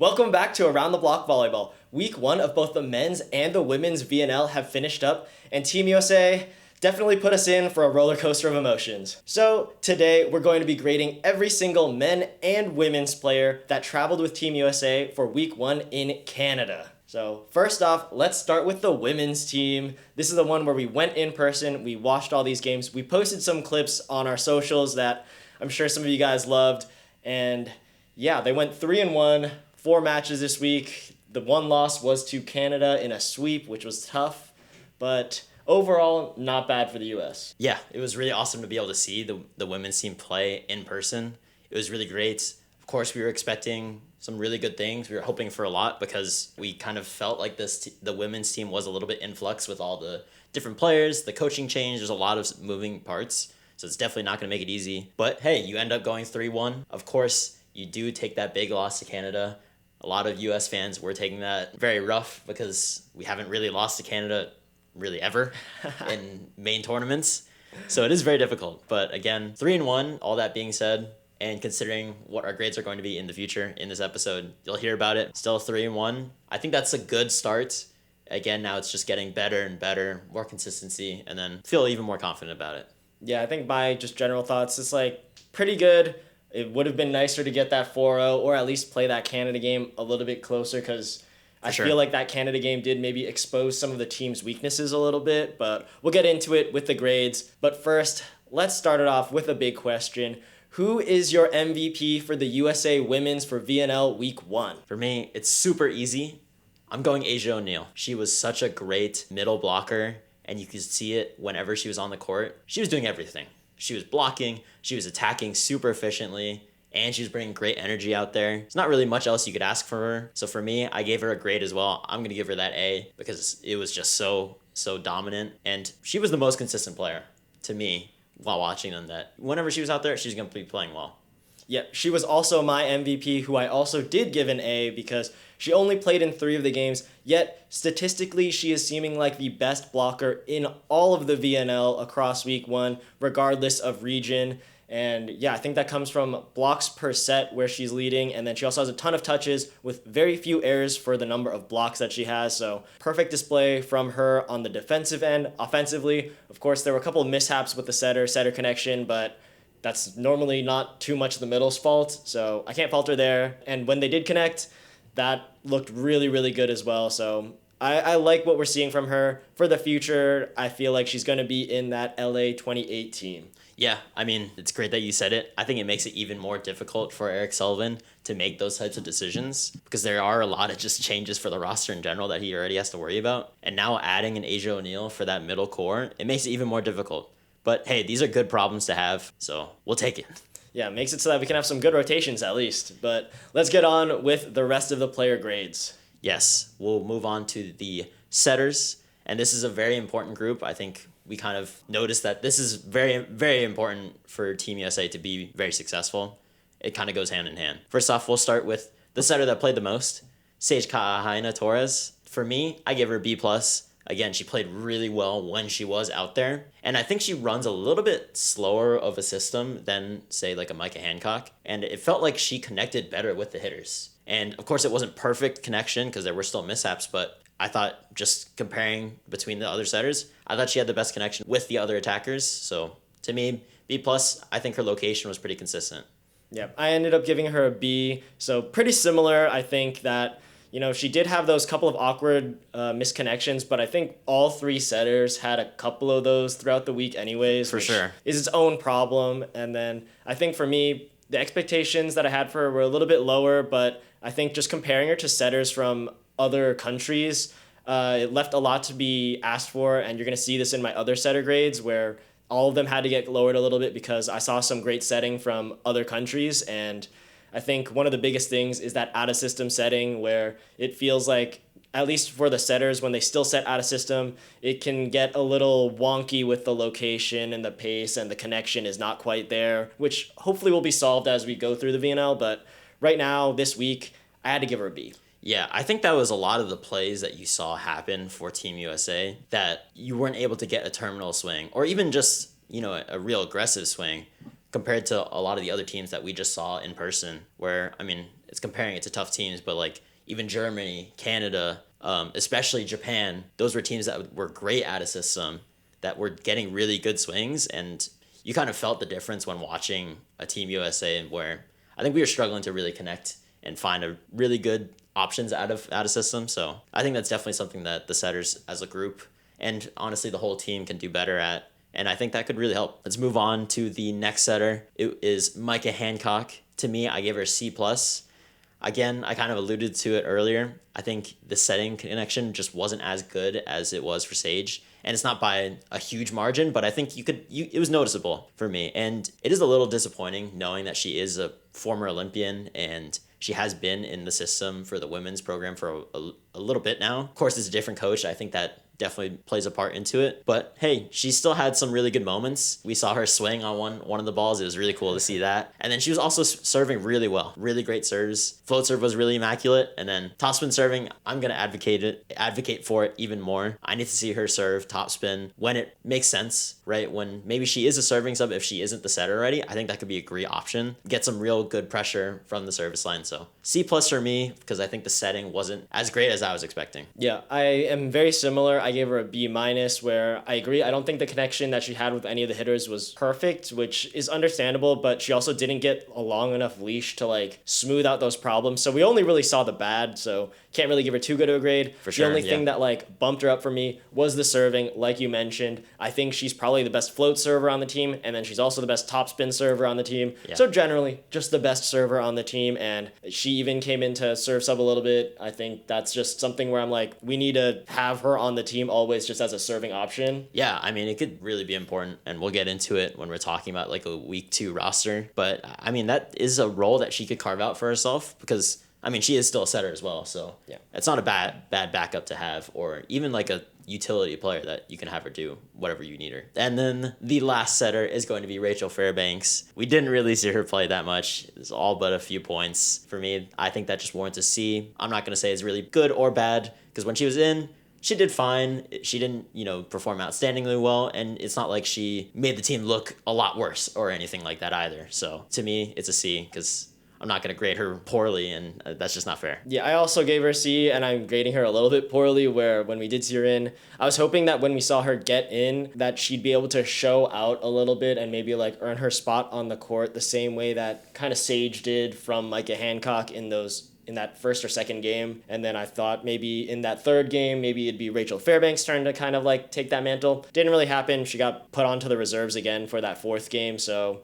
Welcome back to Around the Block Volleyball. Week 1 of both the men's and the women's VNL have finished up, and Team USA definitely put us in for a roller coaster of emotions. So today we're going to be grading every single men and women's player that traveled with Team USA for Week 1 in Canada. So first off, let's start with the women's team. This is the one where we went in person, we watched all these games, we posted some clips on our socials that I'm sure some of you guys loved, and yeah, they went 3-1. 4 matches this week. The one loss was to Canada in a sweep, which was tough, but overall, not bad for the U.S. Yeah, it was really awesome to be able to see the women's team play in person. It was really great. Of course, we were expecting some really good things. We were hoping for a lot because we kind of felt like the women's team was a little bit in flux with all the different players, the coaching change. There's a lot of moving parts, so it's definitely not going to make it easy. But hey, you end up going 3-1. Of course, you do take that big loss to Canada. A lot of U.S. fans were taking that very rough because we haven't really lost to Canada really ever in main tournaments. So it is very difficult. But again, 3-1, all that being said, and considering what our grades are going to be in the future in this episode, you'll hear about it. Still 3-1. I think that's a good start. Again, now it's just getting better and better, more consistency, and then feel even more confident about it. Yeah, I think my just general thoughts is pretty good. It would have been nicer to get that 4-0 or at least play that Canada game a little bit closer because I feel like that Canada game did maybe expose some of the team's weaknesses a little bit, but we'll get into it with the grades. But first, let's start it off with a big question. Who is your MVP for the USA Women's for VNL Week 1? For me, it's super easy. I'm going Asia O'Neal. She was such a great middle blocker, and you could see it whenever she was on the court. She was doing everything. She was blocking, she was attacking super efficiently, and she was bringing great energy out there. There's not really much else you could ask for her. So for me, I gave her a grade as well. I'm going to give her that A because it was just so dominant. And she was the most consistent player to me while watching them, that whenever she was out there, she's going to be playing well. Yeah, she was also my MVP, who I also did give an A because she only played in 3 of the games, yet statistically she is seeming like the best blocker in all of the VNL across Week 1, regardless of region. And yeah, I think that comes from blocks per set where she's leading, and then she also has a ton of touches with very few errors for the number of blocks that she has. So perfect display from her on the defensive end. Offensively, of course, there were a couple of mishaps with the setter connection, but that's normally not too much the middle's fault, so I can't fault her there. And when they did connect, that looked really, really good as well. So I like what we're seeing from her. For the future, I feel like she's going to be in that LA 28 team. Yeah, I mean, it's great that you said it. I think it makes it even more difficult for Eric Sullivan to make those types of decisions because there are a lot of just changes for the roster in general that he already has to worry about. And now adding an Asia O'Neal for that middle core, it makes it even more difficult. But hey, these are good problems to have, so we'll take it. Yeah, it makes it so that we can have some good rotations at least. But let's get on with the rest of the player grades. Yes, we'll move on to the setters, and this is a very important group. I think we kind of noticed that this is very, very important for Team USA to be very successful. It kind of goes hand in hand. First off, we'll start with the setter that played the most, Sage Ka'ahaina Torres. For me, I give her B+. Again, she played really well when she was out there. And I think she runs a little bit slower of a system than, say, like a Micah Hancock. And it felt like she connected better with the hitters. And, of course, it wasn't perfect connection because there were still mishaps. But I thought just comparing between the other setters, I thought she had the best connection with the other attackers. So, to me, B+, I think her location was pretty consistent. Yeah, I ended up giving her a B. So, pretty similar. I think that she did have those couple of awkward misconnections, but I think all 3 setters had a couple of those throughout the week anyways. For sure. Is its own problem. And then I think for me, the expectations that I had for her were a little bit lower, but I think just comparing her to setters from other countries, it left a lot to be asked for, and you're going to see this in my other setter grades where all of them had to get lowered a little bit because I saw some great setting from other countries, and I think one of the biggest things is that out-of-system setting where it feels like, at least for the setters, when they still set out-of-system, it can get a little wonky with the location and the pace, and the connection is not quite there, which hopefully will be solved as we go through the VNL. But right now, this week, I had to give her a B. Yeah, I think that was a lot of the plays that you saw happen for Team USA that you weren't able to get a terminal swing or even just, a real aggressive swing compared to a lot of the other teams that we just saw in person where, it's comparing it to tough teams, but like even Germany, Canada, especially Japan, those were teams that were great at a system that were getting really good swings, and you kind of felt the difference when watching a Team USA where I think we were struggling to really connect and find a really good options out of a system. So I think that's definitely something that the setters as a group and honestly the whole team can do better at. And I think that could really help. Let's move on to the next setter. It is Micah Hancock. To me, I gave her a C+. Again, I kind of alluded to it earlier. I think the setting connection just wasn't as good as it was for Sage. And it's not by a huge margin, but I think it was noticeable for me. And it is a little disappointing knowing that she is a former Olympian and she has been in the system for the women's program for a little bit now. Of course, it's a different coach. I think that definitely plays a part into it. But hey, she still had some really good moments. We saw her swing on one of the balls. It was really cool to see that. And then she was also serving really well. Really great serves. Float serve was really immaculate. And then topspin serving, I'm going to advocate for it even more. I need to see her serve topspin when it makes sense, right? When maybe she is a serving sub if she isn't the setter already. I think that could be a great option. Get some real good pressure from the service line. So C+ for me, because I think the setting wasn't as great as I was expecting. Yeah, I am very similar. I gave her a B-, where I agree. I don't think the connection that she had with any of the hitters was perfect, which is understandable, but she also didn't get a long enough leash to like smooth out those problems. So we only really saw the bad, so can't really give her too good of a grade. For sure, the only thing that like bumped her up for me was the serving, like you mentioned. I think she's probably the best float server on the team, and then she's also the best topspin server on the team. Yeah. So generally, just the best server on the team, and she even came into serve sub a little bit. I think that's just something where I'm like, we need to have her on the team always just as a serving option. Yeah, I mean, it could really be important, and we'll get into it when we're talking about like a week 2 roster. But I mean, that is a role that she could carve out for herself because I mean, she is still a setter as well, so yeah, it's not a bad backup to have, or even like a utility player that you can have her do whatever you need her. And then the last setter is going to be Rachel Fairbanks. We didn't really see her play that much. It's all but a few points. For me, I think that just warrants a C. I'm not going to say it's really good or bad, because when she was in, she did fine. She didn't, perform outstandingly well, and it's not like she made the team look a lot worse or anything like that either. So to me, it's a C, because I'm not going to grade her poorly, and that's just not fair. Yeah, I also gave her a C, and I'm grading her a little bit poorly, where when we did see her in, I was hoping that when we saw her get in, that she'd be able to show out a little bit and maybe like earn her spot on the court the same way that kind of Sage did from Micah Hancock in that first or second game. And then I thought maybe in that third game, maybe it'd be Rachel Fairbanks' turn to kind of like take that mantle. Didn't really happen. She got put onto the reserves again for that fourth game, so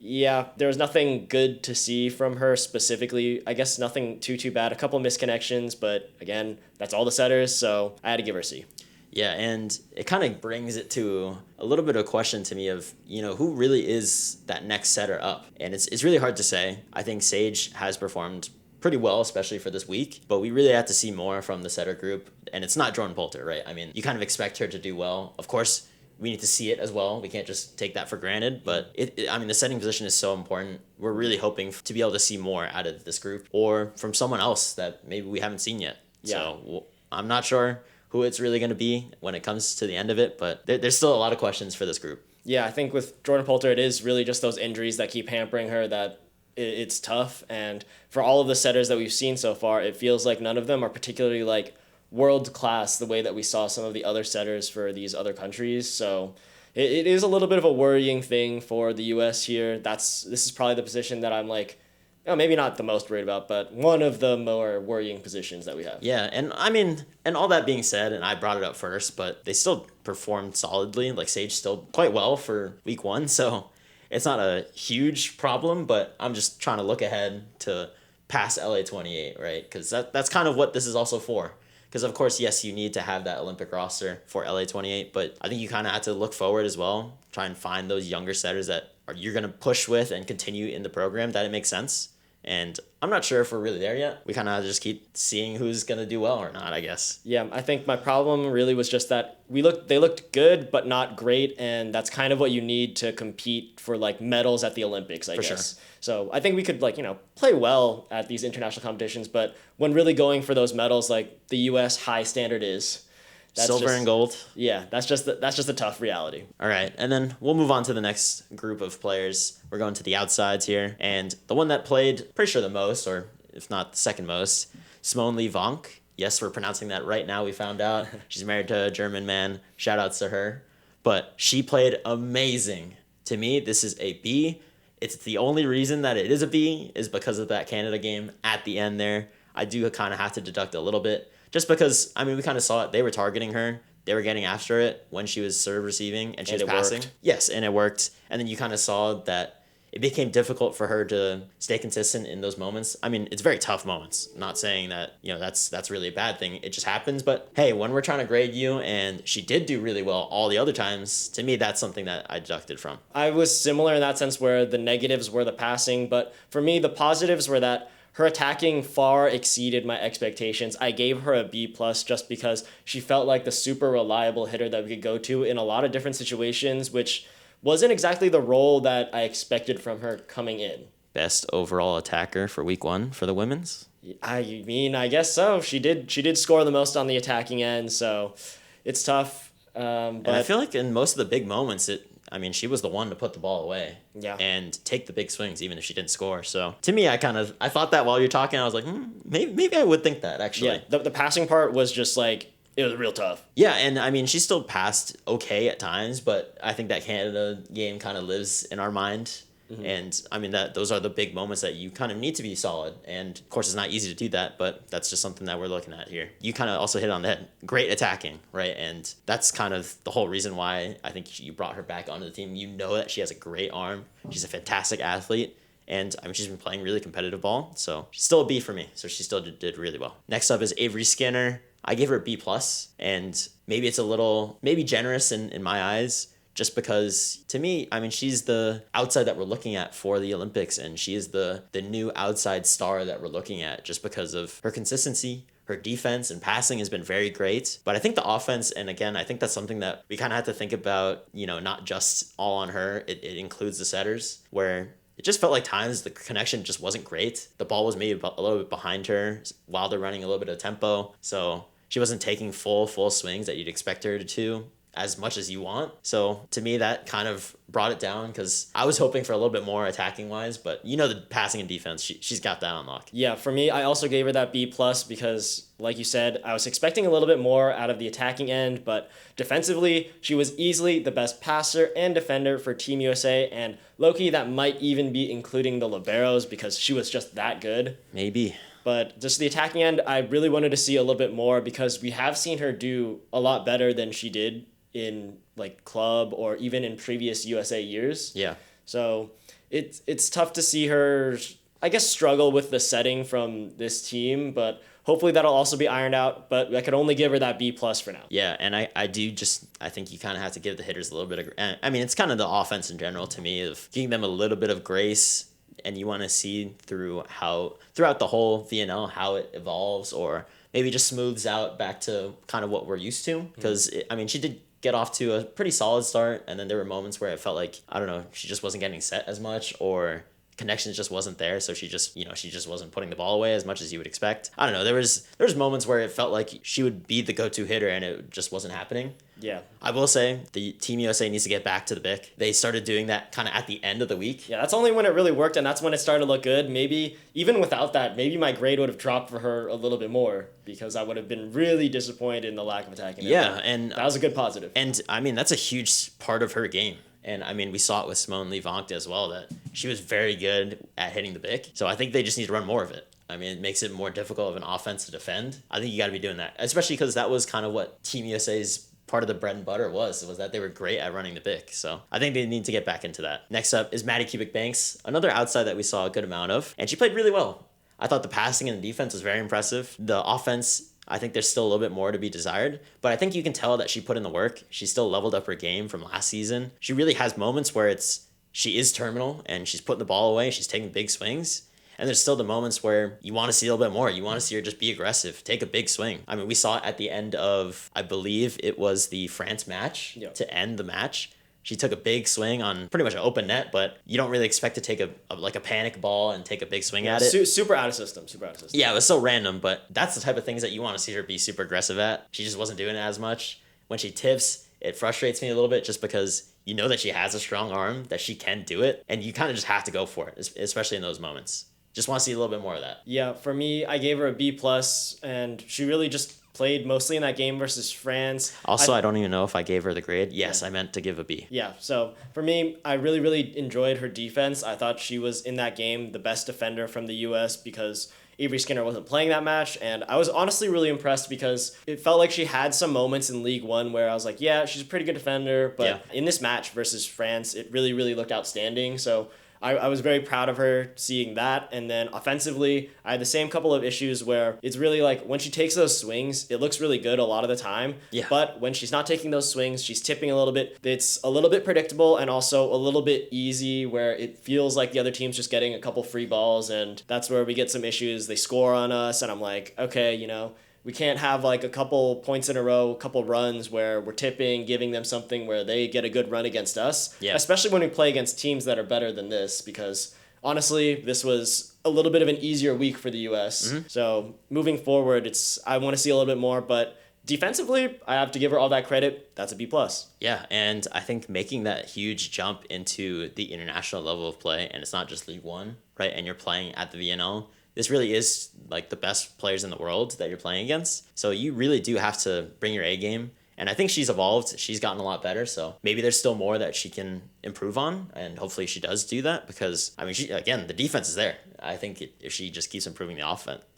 yeah, there was nothing good to see from her specifically. I guess nothing too bad. A couple misconnections, but again, that's all the setters, so I had to give her a C. Yeah, and it kind of brings it to a little bit of a question to me of, who really is that next setter up? And it's really hard to say. I think Sage has performed pretty well, especially for this week, but we really have to see more from the setter group. And it's not Jordan Poulter, right? I mean, you kind of expect her to do well. Of course, we need to see it as well. We can't just take that for granted, but the setting position is so important. We're really hoping to be able to see more out of this group or from someone else that maybe we haven't seen yet. Yeah. So I'm not sure who it's really going to be when it comes to the end of it, but there's still a lot of questions for this group. Yeah, I think with Jordan Poulter, it is really just those injuries that keep hampering her that it's tough. And for all of the setters that we've seen so far, it feels like none of them are particularly like world class the way that we saw some of the other setters for these other countries. So it is a little bit of a worrying thing for the US here. This is probably the position that I'm like, maybe not the most worried about, but one of the more worrying positions that we have. Yeah, and I mean, and all that being said, and I brought it up first, but they still performed solidly. Like Sage still quite well for week 1, so it's not a huge problem, but I'm just trying to look ahead to past LA 28, right? Because that's kind of what this is also for. Because, of course, yes, you need to have that Olympic roster for LA 28, but I think you kind of have to look forward as well, try and find those younger setters that you're going to push with and continue in the program, that it makes sense. And I'm not sure if we're really there yet. We kind of just keep seeing who's going to do well or not, I guess. Yeah, I think my problem really was just that they looked good, but not great, and that's kind of what you need to compete for like medals at the Olympics, I guess. Sure. So I think we could play well at these international competitions, but when really going for those medals, like the U.S. high standard is, silver and gold. Yeah, that's just a tough reality. All right, and then we'll move on to the next group of players. We're going to the outsides here, and the one that played pretty sure the most, or if not the second most. Simone Lee Vonk. Yes, we're pronouncing that right now. We found out she's married to a German man. Shout outs to her. But she played amazing. To me, this is a B. It's the only reason that it is a B is because of that Canada game at the end there. I do kind of have to deduct a little bit just because, I mean, we kind of saw it. They were targeting her. They were getting after it when she was serve receiving and she was passing. Worked. Yes, and it worked. And then you kind of saw that it became difficult for her to stay consistent in those moments. I mean, it's very tough moments. Not saying that, that's really a bad thing. It just happens. But hey, when we're trying to grade you and she did do really well all the other times, to me, that's something that I deducted from. I was similar in that sense where the negatives were the passing, but for me, the positives were that her attacking far exceeded my expectations. I gave her a B plus just because she felt like the super reliable hitter that we could go to in a lot of different situations, which wasn't exactly the role that I expected from her coming in. Best overall attacker for week 1 for the women's? I mean, I guess so. She did score the most on the attacking end, so it's tough. And I feel like in most of the big moments, she was the one to put the ball away. Yeah. And take the big swings, even if she didn't score. So to me, I thought that while you're talking, I was like, maybe I would think that, actually. Yeah, the passing part was just like, it was real tough. Yeah, and she still passed okay at times, but I think that Canada game kind of lives in our mind. Mm-hmm. And those are the big moments that you kind of need to be solid. And of course, it's not easy to do that, but that's just something that we're looking at here. You kind of also hit on the head. Great attacking, right? And that's kind of the whole reason why I think you brought her back onto the team. You know that she has a great arm. She's a fantastic athlete. And she's been playing really competitive ball. So she's still a B for me. So she still did really well. Next up is Avery Skinner. I gave her a B+, and maybe it's a little, maybe generous in my eyes, just because, to me, she's the outside that we're looking at for the Olympics, and she is the new outside star that we're looking at just because of her consistency. Her defense and passing has been very great, but I think the offense, and again, I think that's something that we kind of have to think about, not just all on her. It includes the setters, where it just felt like times the connection just wasn't great. The ball was maybe a little bit behind her while they're running a little bit of tempo. So she wasn't taking full swings that you'd expect her to as much as you want. So to me, that kind of brought it down because I was hoping for a little bit more attacking wise, but the passing and defense, she's got that on lock. Yeah, for me, I also gave her that B+ because, like you said, I was expecting a little bit more out of the attacking end, but defensively, she was easily the best passer and defender for Team USA, and low-key, that might even be including the Liberos because she was just that good. Maybe. But just the attacking end, I really wanted to see a little bit more because we have seen her do a lot better than she did in like club or even in previous USA years. Yeah. So it's tough to see her, I guess, struggle with the setting from this team, but hopefully that'll also be ironed out. But I could only give her that B+ for now. Yeah, and I think you kind of have to give the hitters a little bit of, it's kind of the offense in general to me of giving them a little bit of grace, and you want to see throughout the whole VNL how it evolves or maybe just smooths out back to kind of what we're used to. Because, she did get off to a pretty solid start, and then there were moments where it felt like, I don't know, she just wasn't getting set as much, or connection just wasn't there, so she just wasn't putting the ball away as much as you would expect. I don't know, there was moments where it felt like she would be the go-to hitter, and it just wasn't happening. Yeah. I will say the Team USA needs to get back to the BIC. They started doing that kind of at the end of the week. Yeah, that's only when it really worked, and that's when it started to look good. Maybe, even without that, maybe my grade would have dropped for her a little bit more because I would have been really disappointed in the lack of attacking. Yeah, and that was a good positive. And, that's a huge part of her game. And, we saw it with Simone Lee Vonk as well, that she was very good at hitting the BIC. So I think they just need to run more of it. It makes it more difficult of an offense to defend. I think you got to be doing that, especially because that was kind of what Team USA's part of the bread and butter was that they were great at running the BIC. So I think they need to get back into that. Next up is Maddie Kubik-Banks, another outside that we saw a good amount of, and she played really well. I thought the passing and the defense was very impressive. The offense, I think there's still a little bit more to be desired, but I think you can tell that she put in the work. She still leveled up her game from last season. She really has moments where she is terminal and she's putting the ball away. She's taking big swings. And there's still the moments where you want to see a little bit more. You want to see her just be aggressive, take a big swing. We saw it at the end of, I believe it was the France match to end the match. She took a big swing on pretty much an open net, but you don't really expect to take a panic ball and take a big swing at it. Super out of system. Yeah, it was so random, but that's the type of things that you want to see her be super aggressive at. She just wasn't doing it as much. When she tips, it frustrates me a little bit just because that she has a strong arm, that she can do it, and you kind of just have to go for it, especially in those moments. Just want to see a little bit more of that. Yeah, for me, I gave her a B plus, and she really just played mostly in that game versus France. Also, I don't even know if I gave her the grade. Yes, I meant to give a B. Yeah, so for me, I really, really enjoyed her defense. I thought she was in that game the best defender from the U.S. because Avery Skinner wasn't playing that match, and I was honestly really impressed because it felt like she had some moments in League One where I was like, yeah, she's a pretty good defender, but in this match versus France, it really, really looked outstanding. So I was very proud of her seeing that. And then offensively, I had the same couple of issues where it's really like when she takes those swings, it looks really good a lot of the time. Yeah. But when she's not taking those swings, she's tipping a little bit. It's a little bit predictable and also a little bit easy where it feels like the other team's just getting a couple free balls. And that's where we get some issues. They score on us. And I'm like, okay, we can't have like a couple points in a row, a couple runs where we're tipping, giving them something where they get a good run against us. Yeah. Especially when we play against teams that are better than this, because honestly, this was a little bit of an easier week for the U.S. Mm-hmm. So moving forward, I want to see a little bit more, but defensively, I have to give her all that credit. That's a B plus. Yeah, and I think making that huge jump into the international level of play, and it's not just League One, right? And you're playing at the VNL. This really is like the best players in the world that you're playing against. So you really do have to bring your A game. And I think she's evolved. She's gotten a lot better. So maybe there's still more that she can improve on. And hopefully she does do that because, I mean, the defense is there. I think if she just keeps improving the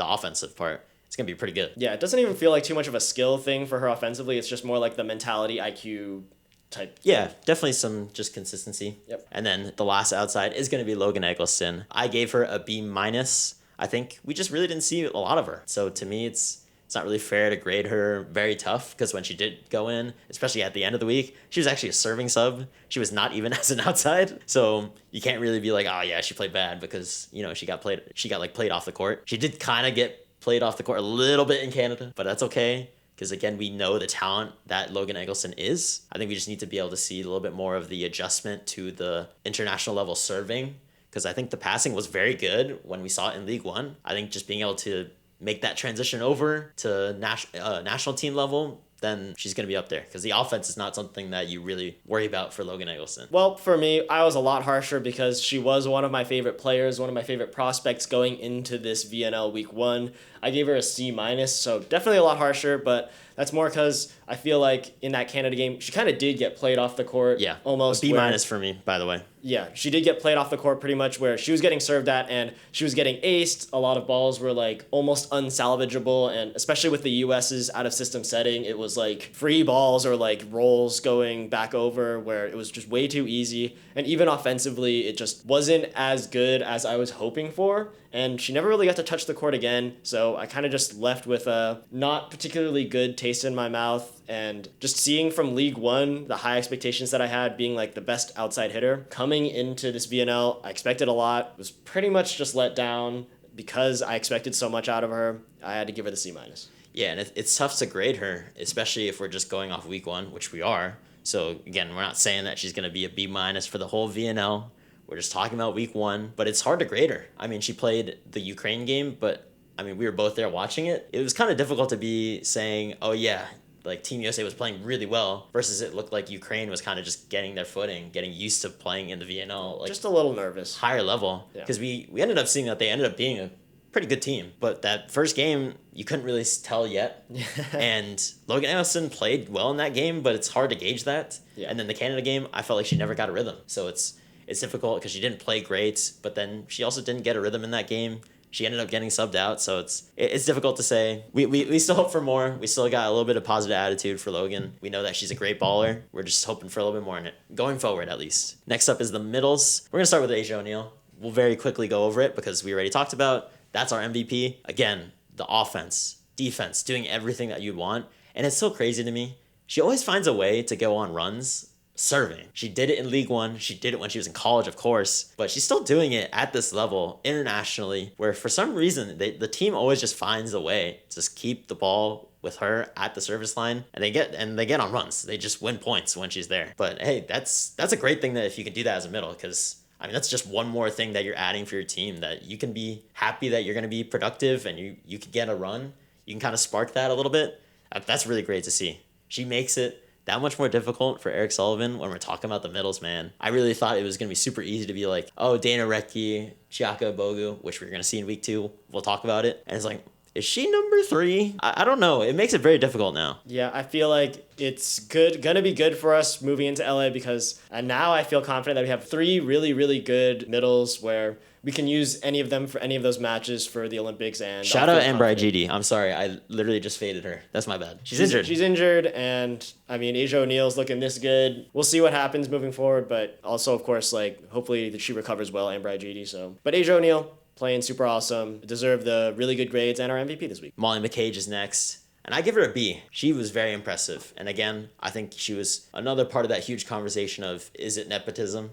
offensive part, it's going to be pretty good. Yeah, it doesn't even feel like too much of a skill thing for her offensively. It's just more like the mentality, IQ type. Yeah, definitely some just consistency. Yep. And then the last outside is going to be Logan Eggleston. I gave her a B minus. I think we just really didn't see a lot of her. So to me, it's not really fair to grade her very tough because when she did go in, especially at the end of the week, she was actually a serving sub. She was not even as an outside. So you can't really be like, oh yeah, she played bad because, she got played off the court. She did kind of get played off the court a little bit in Canada, but that's okay. Because again, we know the talent that Logan Eggleston is. I think we just need to be able to see a little bit more of the adjustment to the international level serving. Because I think the passing was very good when we saw it in League One. I think just being able to make that transition over to national team level, then she's going to be up there. Because the offense is not something that you really worry about for Logan Eggleston. Well, for me, I was a lot harsher because she was one of my favorite players, one of my favorite prospects going into this VNL Week 1. I gave her a C minus, so definitely a lot harsher, but that's more because I feel like in that Canada game, she kind of did get played off the court. Yeah, almost. B minus for me, by the way. Yeah, she did get played off the court pretty much where she was getting served at and she was getting aced. A lot of balls were like almost unsalvageable, and especially with the US's out of system setting, it was like free balls or like rolls going back over where it was just way too easy. And even offensively, it just wasn't as good as I was hoping for. And she never really got to touch the court again, so I kind of just left with a not particularly good taste in my mouth. And just seeing from League One, the high expectations that I had being like the best outside hitter, coming into this VNL, I expected a lot, was pretty much just let down because I expected so much out of her. I had to give her the C minus. Yeah, and it's tough to grade her, especially if we're just going off Week 1, which we are. So again, we're not saying that she's going to be a B minus for the whole VNL. We're just talking about Week 1, but it's hard to grade her. I mean, she played the Ukraine game, but I mean, we were both there watching it. It was kind of difficult to be saying, oh yeah, like Team USA was playing really well versus it looked like Ukraine was kind of just getting their footing, getting used to playing in the VNL. Like just a little nervous. Higher level. Because we ended up seeing that they ended up being a pretty good team. But that first game, you couldn't really tell yet. And Logan Eggleston played well in that game, but it's hard to gauge that. Yeah. And then the Canada game, I felt like she never got a rhythm. So it's difficult because she didn't play great, but then she also didn't get a rhythm in that game. She ended up getting subbed out, so it's difficult to say. We still hope for more. We still got a little bit of positive attitude for Logan. We know that she's a great baller. We're just hoping for a little bit more in it, going forward at least. Next up is the middles. We're going to start with Asia O'Neal. We'll very quickly go over it because we already talked about. That's our MVP. Again, the offense, defense, doing everything that you'd want. And it's so crazy to me. She always finds a way to go on runs serving. She did it in League One. She did it when she was in college, of course, but she's still doing it at this level internationally where for some reason the team always just finds a way to just keep the ball with her at the service line and they get on runs. They just win points when she's there. But hey, that's a great thing that if you can do that as a middle, because I mean, that's just one more thing that you're adding for your team that you can be happy that you're going to be productive and you can get a run. You can kind of spark that a little bit. That's really great to see. She makes it that much more difficult for Eric Sullivan when we're talking about the middles, man. I really thought it was going to be super easy to be like, oh, Dana Rettke, Chiaka Bogu, which we're going to see in week 2. We'll talk about it. And it's like, is she number 3? I don't know. It makes it very difficult now. Yeah, I feel like it's gonna be good for us moving into LA because now I feel confident that we have 3 really, really good middles where we can use any of them for any of those matches for the Olympics. And shout out Embry GD. I'm sorry, I literally just faded her. That's my bad. She's injured. She's injured, and I mean, Asia O'Neal's looking this good. We'll see what happens moving forward, but also, of course, like hopefully that she recovers well, Embry GD. So, but Asia O'Neal playing super awesome, deserved the really good grades and our MVP this week. Molly McCage is next. And I give her a B. She was very impressive. And again, I think she was another part of that huge conversation of, is it nepotism?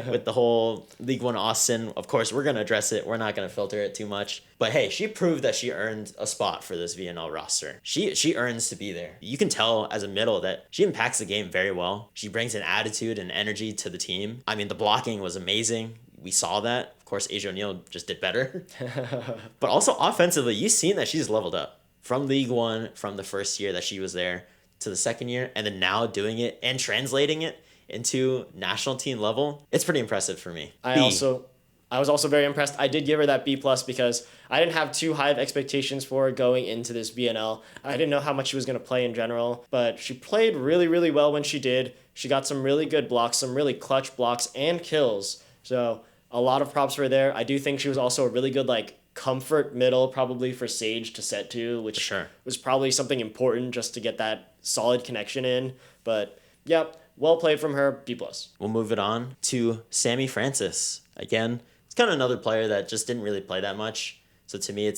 With the whole League One Austin. Of course, we're going to address it. We're not going to filter it too much. But hey, she proved that she earned a spot for this VNL roster. She earns to be there. You can tell as a middle that she impacts the game very well. She brings an attitude and energy to the team. I mean, the blocking was amazing. We saw that. Of course, Asia O'Neal just did better. But also offensively, you've seen that she's leveled up. From League One, from the first year that she was there to the second year, and then now doing it and translating it into national team level. It's pretty impressive for me. I was also very impressed. I did give her that B+ because I didn't have too high of expectations for her going into this VNL. I didn't know how much she was going to play in general, but she played really, really well when she did. She got some really good blocks, some really clutch blocks and kills. So a lot of props for her there. I do think she was also a really good comfort middle probably for Sage to set to, which sure was probably something important just to get that solid connection in. But yep, well played from her, B+. We'll move it on to Sammy Francis. Again, it's kind of another player that just didn't really play that much. So to me,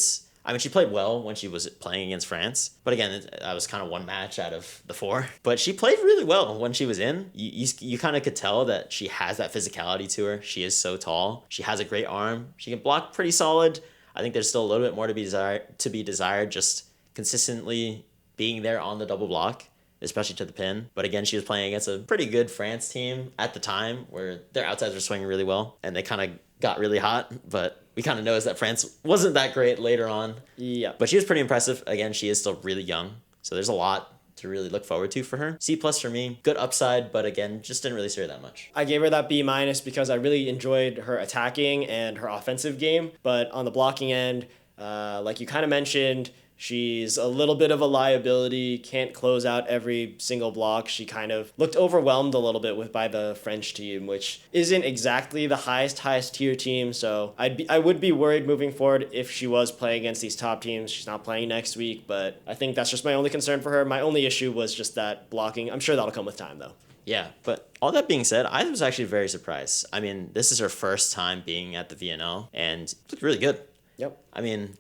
she played well when she was playing against France. But again, that was kind of one match out of the 4. But she played really well when she was in. You kind of could tell that she has that physicality to her. She is so tall. She has a great arm. She can block pretty solid. I think there's still a little bit more to be desired, just consistently being there on the double block, especially to the pin. But again, she was playing against a pretty good France team at the time where their outsides were swinging really well, and they kind of got really hot, but we kind of noticed that France wasn't that great later on. Yeah. But she was pretty impressive. Again, she is still really young, so there's a lot to really look forward to for her. C+ for me, good upside, but again, just didn't really see her that much. I gave her that B- because I really enjoyed her attacking and her offensive game, but on the blocking end, like you kind of mentioned, she's a little bit of a liability, can't close out every single block. She kind of looked overwhelmed a little bit by the French team, which isn't exactly the highest tier team. So I would be worried moving forward if she was playing against these top teams. She's not playing next week, but I think that's just my only concern for her. My only issue was just that blocking. I'm sure that'll come with time though. Yeah, but all that being said, I was actually very surprised. I mean, this is her first time being at the VNL, and it looked really good. Yep. I mean,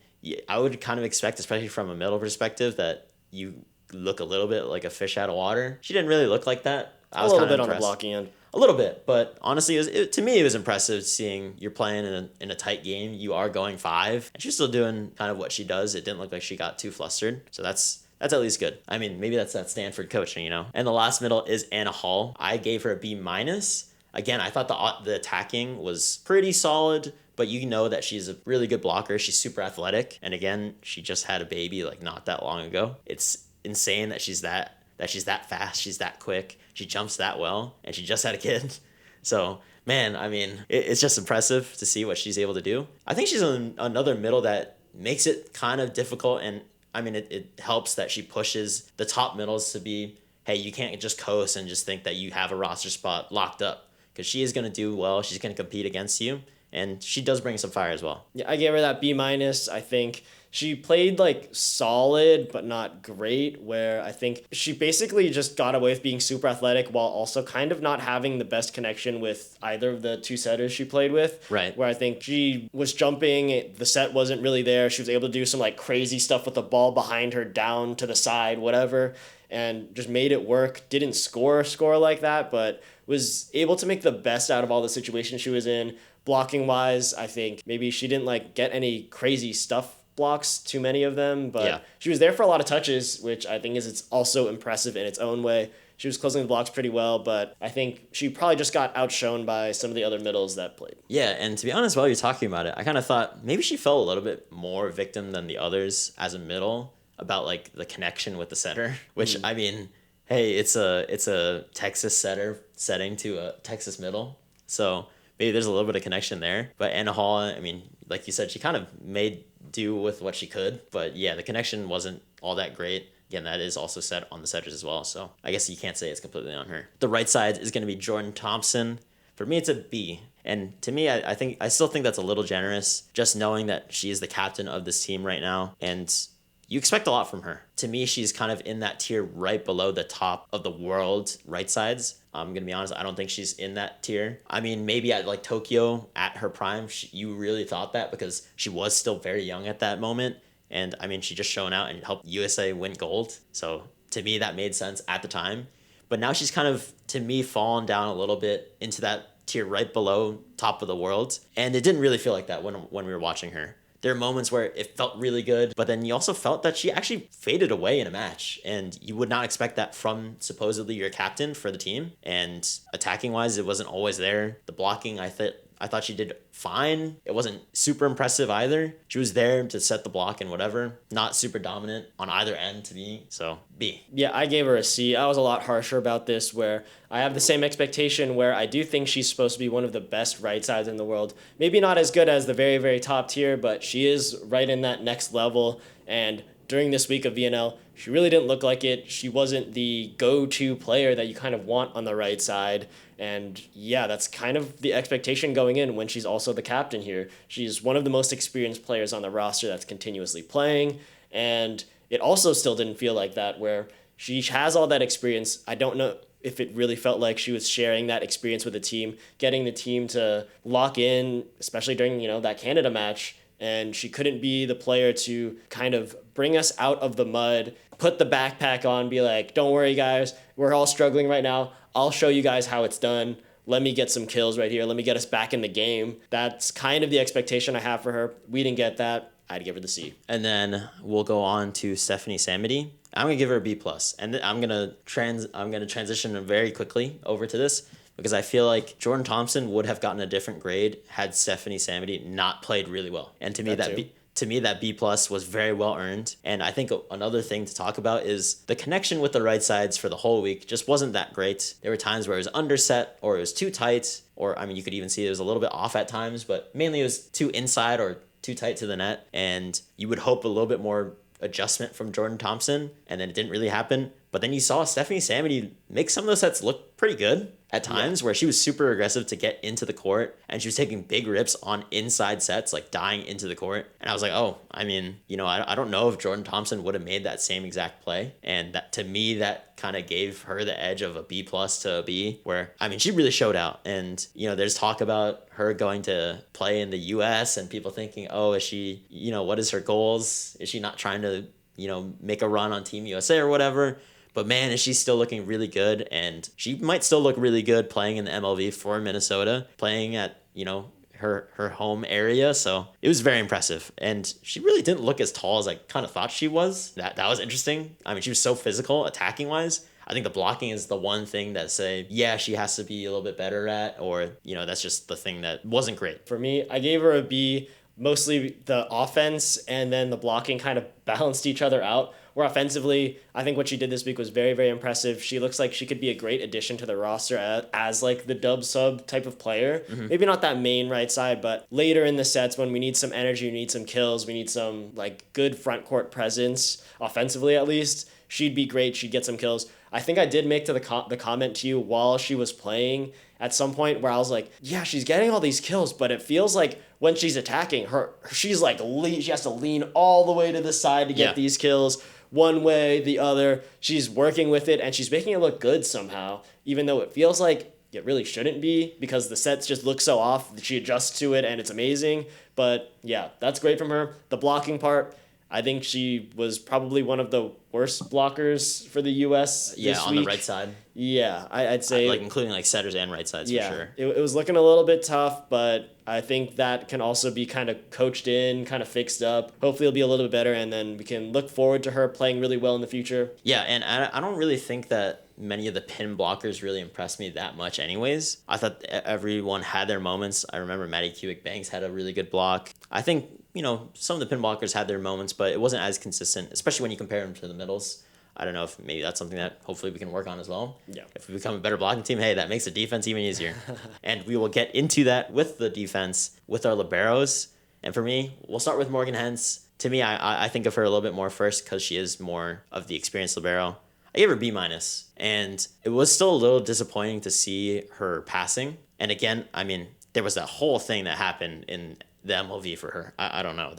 I would kind of expect, especially from a middle perspective, that you look a little bit like a fish out of water. She didn't really look like that. I was a little kind of bit impressed. On the blocking end. A little bit, but honestly, to me, it was impressive seeing you're playing in a tight game. You are going 5, and she's still doing kind of what she does. It didn't look like she got too flustered, so that's at least good. I mean, maybe that's that Stanford coaching, you know? And the last middle is Anna Hall. I gave her a B-. Again, I thought the attacking was pretty solid, but you know that she's a really good blocker. She's super athletic. And again, she just had a baby not that long ago. It's insane that she's that fast. She's that quick. She jumps that well, and she just had a kid. So, man, I mean, it's just impressive to see what she's able to do. I think she's another middle that makes it kind of difficult, and I mean, it helps that she pushes the top middles to be, hey, you can't just coast and just think that you have a roster spot locked up, because she is going to do well. She's going to compete against you, and she does bring some fire as well. Yeah, I gave her that B-. I think she played solid but not great, where I think she basically just got away with being super athletic while also kind of not having the best connection with either of the 2 setters she played with. Right. Where I think she was jumping, the set wasn't really there. She was able to do some crazy stuff with the ball behind her, down to the side, whatever, and just made it work. Didn't score like that, but was able to make the best out of all the situations she was in. Blocking wise, I think maybe she didn't get any crazy stuff blocks, too many of them, but She was there for a lot of touches, which I think it's also impressive in its own way. She was closing the blocks pretty well, but I think she probably just got outshone by some of the other middles that played. Yeah, and to be honest, while you're talking about it, I kind of thought maybe she fell a little bit more victim than the others as a middle about the connection with the center, which I mean, Hey, it's a Texas setting to a Texas middle, so maybe there's a little bit of connection there. But Anna Hall, I mean, like you said, she kind of made do with what she could. But yeah, the connection wasn't all that great. Again, that is also set on the setters as well, so I guess you can't say it's completely on her. The right side is going to be Jordan Thompson. For me, it's a B. And to me, I still think that's a little generous, just knowing that she is the captain of this team right now. And you expect a lot from her. To me, she's kind of in that tier right below the top of the world right sides. I'm going to be honest, I don't think she's in that tier. I mean, maybe at like Tokyo at her prime, you really thought that because she was still very young at that moment. And I mean, she just shown out and helped USA win gold. So to me, that made sense at the time. But now she's kind of, to me, fallen down a little bit into that tier right below top of the world. And it didn't really feel like that when we were watching her. There are moments where it felt really good, but then you also felt that she actually faded away in a match. And you would not expect that from supposedly your captain for the team. And attacking wise, it wasn't always there. The blocking, I thought she did fine. It wasn't super impressive either. She was there to set the block and whatever. Not super dominant on either end to me. So B. Yeah, I gave her a C. I was a lot harsher about this, where I have the same expectation where I do think she's supposed to be one of the best right sides in the world. Maybe not as good as the very, very top tier, but she is right in that next level. And during this week of VNL, she really didn't look like it. She wasn't the go-to player that you kind of want on the right side. And yeah, that's kind of the expectation going in when she's also the captain here. She's one of the most experienced players on the roster that's continuously playing. And it also still didn't feel like that, where she has all that experience. I don't know if it really felt like she was sharing that experience with the team, getting the team to lock in, especially during, that Canada match. And she couldn't be the player to kind of bring us out of the mud, put the backpack on, be like, don't worry, guys, we're all struggling right now. I'll show you guys how it's done. Let me get some kills right here. Let me get us back in the game. That's kind of the expectation I have for her. We didn't get that. I'd give her the C. And then we'll go on to Stephanie Samity. I'm gonna give her a B plus, and I'm gonna transition very quickly over to this because I feel like Jordan Thompson would have gotten a different grade had Stephanie Samity not played really well. And to me, that B plus was very well earned. And I think another thing to talk about is the connection with the right sides for the whole week just wasn't that great. There were times where it was underset or it was too tight, or I mean, you could even see it was a little bit off at times, but mainly it was too inside or too tight to the net. And you would hope a little bit more adjustment from Jordan Thompson, and then it didn't really happen. But then you saw Stephanie Samity make some of those sets look pretty good at times, where she was super aggressive to get into the court, and she was taking big rips on inside sets, like dying into the court. And I was like, oh, I mean, I don't know if Jordan Thompson would have made that same exact play. And that, to me, that kind of gave her the edge of a B plus to a B, where, I mean, she really showed out. And, there's talk about her going to play in the US and people thinking, oh, is she, what is her goals? Is she not trying to, make a run on Team USA or whatever? But man, is she still looking really good, and she might still look really good playing in the MLV for Minnesota, playing at, her home area. So it was very impressive. And she really didn't look as tall as I kind of thought she was. That was interesting. I mean, she was so physical attacking wise. I think the blocking is the one thing that say, yeah, she has to be a little bit better at, or, that's just the thing that wasn't great. For me, I gave her a B. Mostly the offense and then the blocking kind of balanced each other out. Where offensively, I think what she did this week was very, very impressive. She looks like she could be a great addition to the roster as like the dub sub type of player. Mm-hmm. Maybe not that main right side, but later in the sets when we need some energy, we need some kills, we need some like good front court presence, offensively at least, she'd be great. She'd get some kills. I think I did make the comment to you while she was playing at some point where I was like, yeah, she's getting all these kills, but it feels like when she's attacking, she's like, she has to lean all the way to the side to get these kills. One way, the other. She's working with it, and she's making it look good somehow, even though it feels like it really shouldn't be because the sets just look so off. She adjusts to it, and it's amazing. But yeah, that's great from her. The blocking part, I think she was probably one of the worst blockers for the U.S. this on week. The right side. Yeah, I'd say... like including like setters and right sides for sure. It was looking a little bit tough, but I think that can also be kind of coached in, kind of fixed up. Hopefully it'll be a little bit better, and then we can look forward to her playing really well in the future. Yeah, and I don't really think that many of the pin blockers really impressed me that much anyways. I thought everyone had their moments. I remember Maddie Cubic-Banks had a really good block. I think, some of the pin blockers had their moments, but it wasn't as consistent, especially when you compare them to the middles. I don't know if maybe that's something that hopefully we can work on as well. Yeah. If we become a better blocking team, hey, that makes the defense even easier. And we will get into that with the defense with our liberos. And for me, we'll start with Morgan Hens. To me, I think of her a little bit more first because she is more of the experienced libero. I gave her B-, and it was still a little disappointing to see her passing. And again, I mean, there was that whole thing that happened in the MLV for her. I don't know.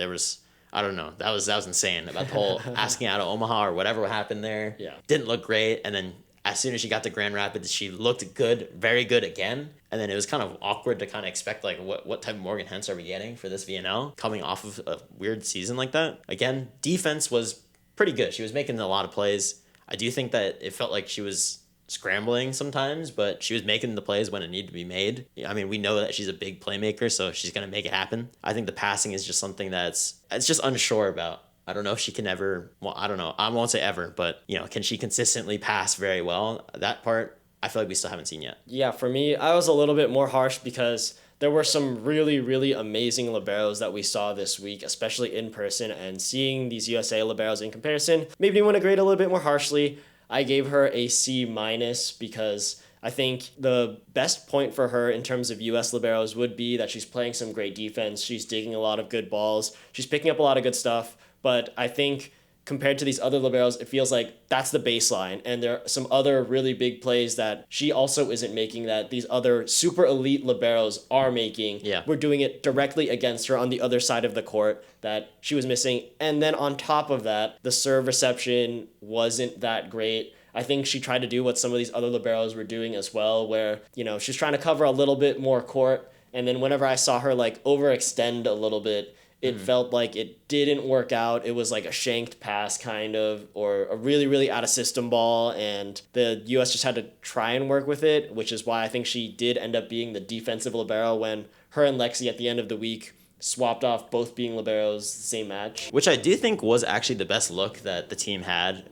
I don't know. That was insane about the whole asking out of Omaha or whatever happened there. Yeah. Didn't look great. And then as soon as she got to Grand Rapids, she looked good, very good again. And then it was kind of awkward to kind of expect, like, what type of Morgan Hens are we getting for this VNL coming off of a weird season like that? Again, defense was pretty good. She was making a lot of plays. I do think that it felt like she was scrambling sometimes, but she was making the plays when it needed to be made. I mean, we know that she's a big playmaker, so she's going to make it happen. I think the passing is just something it's just unsure about. I don't know if she can ever, well, I don't know. I won't say ever, but, can she consistently pass very well? That part, I feel like we still haven't seen yet. Yeah, for me, I was a little bit more harsh because there were some really, really amazing liberos that we saw this week, especially in person, and seeing these USA liberos in comparison made me want to grade a little bit more harshly. I gave her a C- because I think the best point for her in terms of US liberos would be that she's playing some great defense. She's digging a lot of good balls. She's picking up a lot of good stuff. But I think compared to these other liberos, it feels like that's the baseline. And there are some other really big plays that she also isn't making that these other super elite liberos are making. Yeah. We're doing it directly against her on the other side of the court that she was missing. And then on top of that, the serve reception wasn't that great. I think she tried to do what some of these other liberos were doing as well, where, she's trying to cover a little bit more court. And then whenever I saw her like overextend a little bit, it felt like it didn't work out. It was like a shanked pass kind of, or a really, really out of system ball. And the U.S. just had to try and work with it, which is why I think she did end up being the defensive libero when her and Lexi at the end of the week swapped off both being liberos the same match. Which I do think was actually the best look that the team had,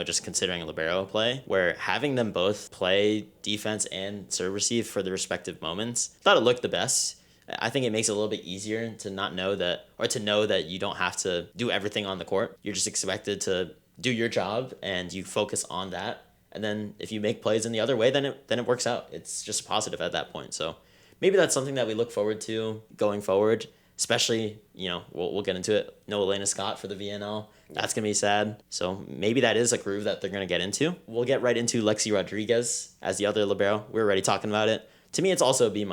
just considering a libero play, where having them both play defense and serve receive for the respective moments, I thought it looked the best. I think it makes it a little bit easier to not know that, or to know that you don't have to do everything on the court. You're just expected to do your job and you focus on that. And then if you make plays in the other way, then it works out. It's just a positive at that point. So maybe that's something that we look forward to going forward, especially, we'll get into it. No Elena Scott for the VNL. That's going to be sad. So maybe that is a groove that they're going to get into. We'll get right into Lexi Rodriguez as the other libero. We were already talking about it. To me, it's also a B-.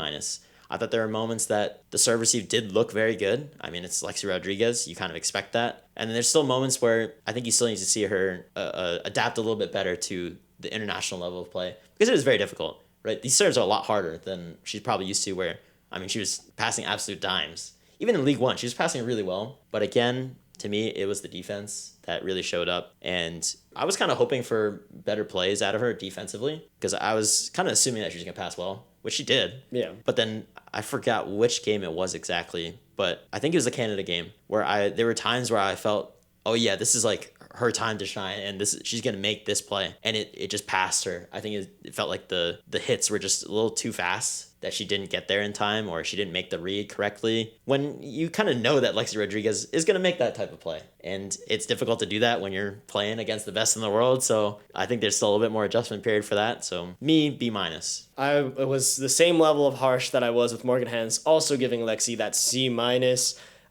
I thought there were moments that the serve receive did look very good. I mean, it's Lexi Rodriguez. You kind of expect that. And then there's still moments where I think you still need to see her adapt a little bit better to the international level of play, because it is very difficult, right? These serves are a lot harder than she's probably used to, where, I mean, she was passing absolute dimes. Even in League One, she was passing really well. But again, to me, it was the defense that really showed up. And I was kind of hoping for better plays out of her defensively, because I was kind of assuming that she was going to pass well, which she did. Yeah. But then I forgot which game it was exactly, but I think it was the Canada game where there were times where I felt, oh yeah, this is like her time to shine, and she's gonna make this play, and it just passed her. I think it felt like the hits were just a little too fast, that she didn't get there in time, or she didn't make the read correctly. When you kind of know that Lexi Rodriguez is gonna make that type of play, and it's difficult to do that when you're playing against the best in the world. So I think there's still a little bit more adjustment period for that. So me, B-. It was the same level of harsh that I was with Morgan Hens, also giving Lexi that C-.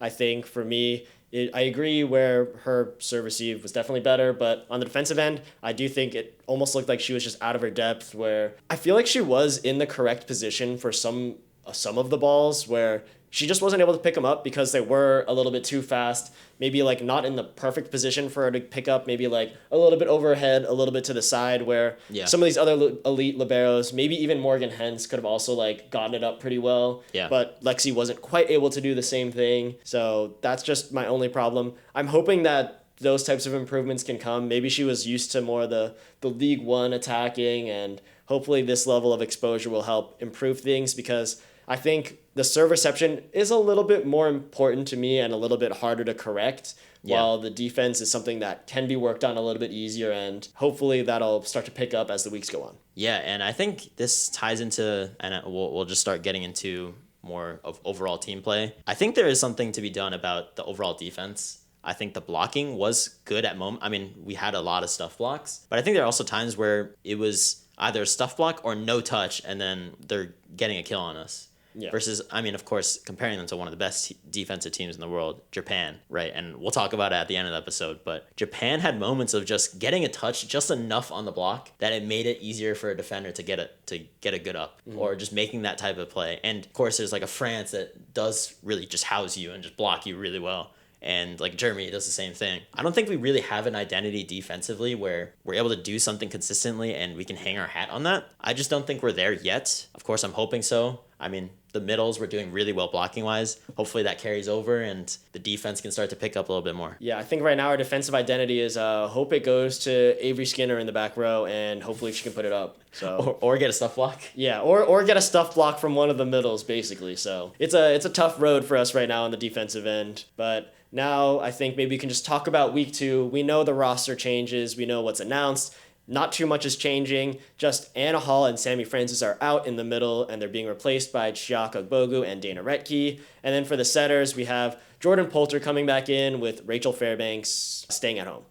I think for me, I agree where her serve receive was definitely better, but on the defensive end, I do think it almost looked like she was just out of her depth, where I feel like she was in the correct position for some of the balls, where she just wasn't able to pick them up because they were a little bit too fast, maybe like not in the perfect position for her to pick up, maybe like a little bit overhead, a little bit to the side, where some of these other elite liberos, maybe even Morgan Hens, could have also like gotten it up pretty well. Yeah. But Lexi wasn't quite able to do the same thing. So that's just my only problem. I'm hoping that those types of improvements can come. Maybe she was used to more the League One attacking, and hopefully this level of exposure will help improve things, because I think the serve reception is a little bit more important to me and a little bit harder to correct, while the defense is something that can be worked on a little bit easier, and hopefully that'll start to pick up as the weeks go on. Yeah, and I think this ties into, and we'll just start getting into more of overall team play. I think there is something to be done about the overall defense. I think the blocking was good at moment. I mean, we had a lot of stuff blocks, but I think there are also times where it was either a stuff block or no touch, and then they're getting a kill on us. Yeah. Versus, I mean, of course, comparing them to one of the best defensive teams in the world, Japan, right? And we'll talk about it at the end of the episode, but Japan had moments of just getting a touch just enough on the block that it made it easier for a defender to get a good up, or just making that type of play. And of course, there's like a France that does really just house you and just block you really well. And like Germany does the same thing. I don't think we really have an identity defensively where we're able to do something consistently and we can hang our hat on that. I just don't think we're there yet. Of course, I'm hoping so. I mean, the middles were doing really well blocking wise. Hopefully that carries over and the defense can start to pick up a little bit more. Yeah, I think right now our defensive identity is hope it goes to Avery Skinner in the back row, and hopefully she can put it up. So or get a stuff block. Yeah, or get a stuff block from one of the middles, basically. So it's a tough road for us right now on the defensive end. But now I think maybe we can just talk about week 2. We know the roster changes. We know what's announced. Not too much is changing. Just Anna Hall and Sammy Francis are out in the middle, and they're being replaced by Chiaka Ogbogu and Dana Retke. And then for the setters, we have Jordan Poulter coming back in with Rachel Fairbanks staying at home.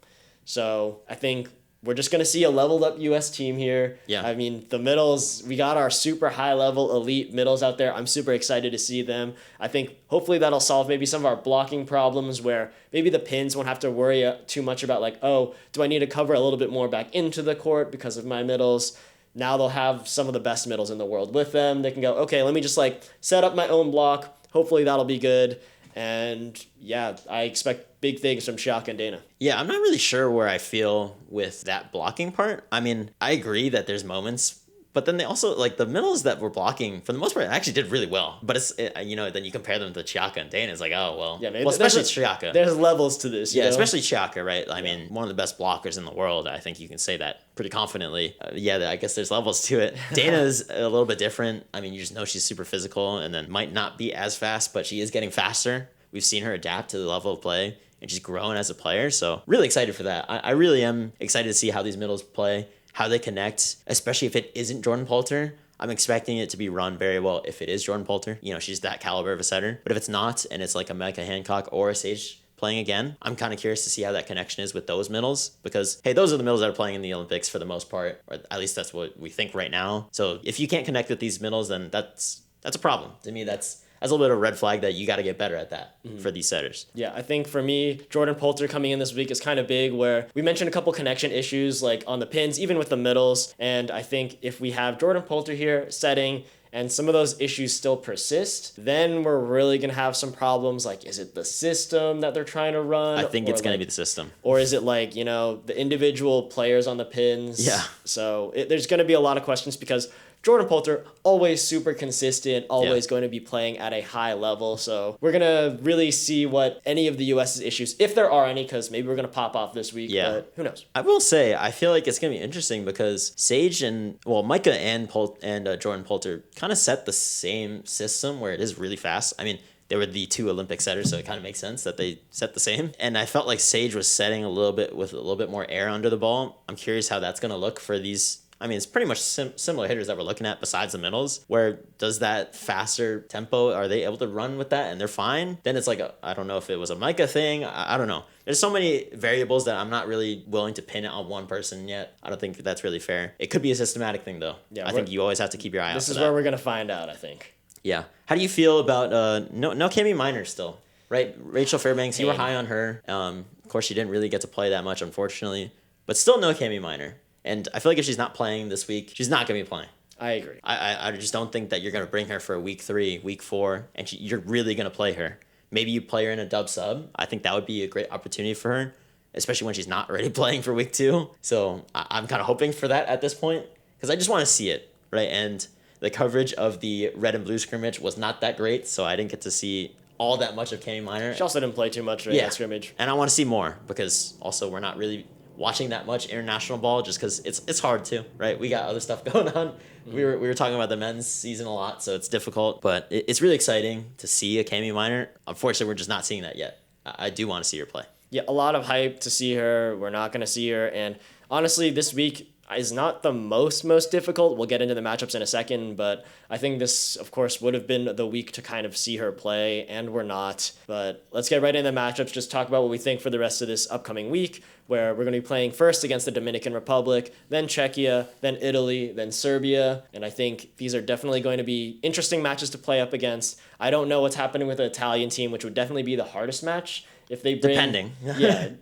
So I think we're just going to see a leveled up U.S. team here. Yeah. I mean, the middles, we got our super high level elite middles out there. I'm super excited to see them. I think hopefully that'll solve maybe some of our blocking problems where maybe the pins won't have to worry too much about like, oh, do I need to cover a little bit more back into the court because of my middles? Now they'll have some of the best middles in the world with them. They can go, okay, let me just like set up my own block. Hopefully that'll be good. And yeah, I expect big things from Chiaka and Dana. Yeah, I'm not really sure where I feel with that blocking part. I mean, I agree that there's moments, but then they also, like, the middles that were blocking, for the most part, actually did really well. But then you compare them to Chiaka and Dana, it's like, oh, well. Yeah, maybe especially Chiaka. There's levels to this, Yeah, especially Chiaka, right? I mean, one of the best blockers in the world. I think you can say that pretty confidently. I guess there's levels to it. Dana's a little bit different. I mean, you just know she's super physical and then might not be as fast, but she is getting faster. We've seen her adapt to the level of play, and she's grown as a player. So really excited for that. I really am excited to see how these middles play, how they connect, especially if it isn't Jordan Poulter. I'm expecting it to be run very well if it is Jordan Poulter. You know, she's that caliber of a setter. But if it's not, and it's like a Micah Hancock or a Sage playing again, I'm kind of curious to see how that connection is with those middles, because, hey, those are the middles that are playing in the Olympics for the most part, or at least that's what we think right now. So if you can't connect with these middles, then that's a problem. To me, that's a little bit of a red flag that you got to get better at that for these setters. Yeah, I think for me, Jordan Poulter coming in this week is kind of big, where we mentioned a couple connection issues like on the pins, even with the middles. And I think if we have Jordan Poulter here setting and some of those issues still persist, then we're really going to have some problems. Like, is it the system that they're trying to run? I think it's going to be the system. Or is it like, the individual players on the pins? Yeah. So there's going to be a lot of questions because Jordan Poulter, always super consistent, always going to be playing at a high level. So we're going to really see what any of the U.S.'s issues, if there are any, because maybe we're going to pop off this week, but who knows? I will say, I feel like it's going to be interesting because Sage Micah and Jordan Poulter kind of set the same system where it is really fast. I mean, they were the two Olympic setters, so it kind of makes sense that they set the same. And I felt like Sage was setting a little bit more air under the ball. I'm curious how that's going to look for these. I mean, it's pretty much similar hitters that we're looking at besides the middles. Where does that faster tempo, are they able to run with that and they're fine? Then it's like, I don't know if it was a Micah thing. I don't know. There's so many variables that I'm not really willing to pin it on one person yet. I don't think that's really fair. It could be a systematic thing, though. Yeah, I think you always have to keep your eye out for that. This is where we're going to find out, I think. Yeah. How do you feel about no Cami Minor still? Right? Rachel Fairbanks, you were high on her. Of course, she didn't really get to play that much, unfortunately. But still no Cami Minor. And I feel like if she's not playing this week, she's not going to be playing. I agree. I just don't think that you're going to bring her for week 3, week 4, and you're really going to play her. Maybe you play her in a dub sub. I think that would be a great opportunity for her, especially when she's not already playing for week 2. So I'm kind of hoping for that at this point because I just want to see it, right? And the coverage of the red and blue scrimmage was not that great, so I didn't get to see all that much of Cami Minor. She also didn't play too much during that scrimmage. And I want to see more because also we're not really watching that much international ball just because it's hard to, right? We got other stuff going on. Mm-hmm. We were talking about the men's season a lot, so it's difficult. But it's really exciting to see a Cami Minor. Unfortunately, we're just not seeing that yet. I do want to see her play. Yeah, a lot of hype to see her. We're not going to see her. And honestly, this week, is not the most difficult. We'll get into the matchups in a second, but I think this, of course, would have been the week to kind of see her play, and we're not. But let's get right into the matchups, just talk about what we think for the rest of this upcoming week, where we're going to be playing first against the Dominican Republic, then Czechia, then Italy, then Serbia, and I think these are definitely going to be interesting matches to play up against. I don't know what's happening with the Italian team, which would definitely be the hardest match. If they bring, depending.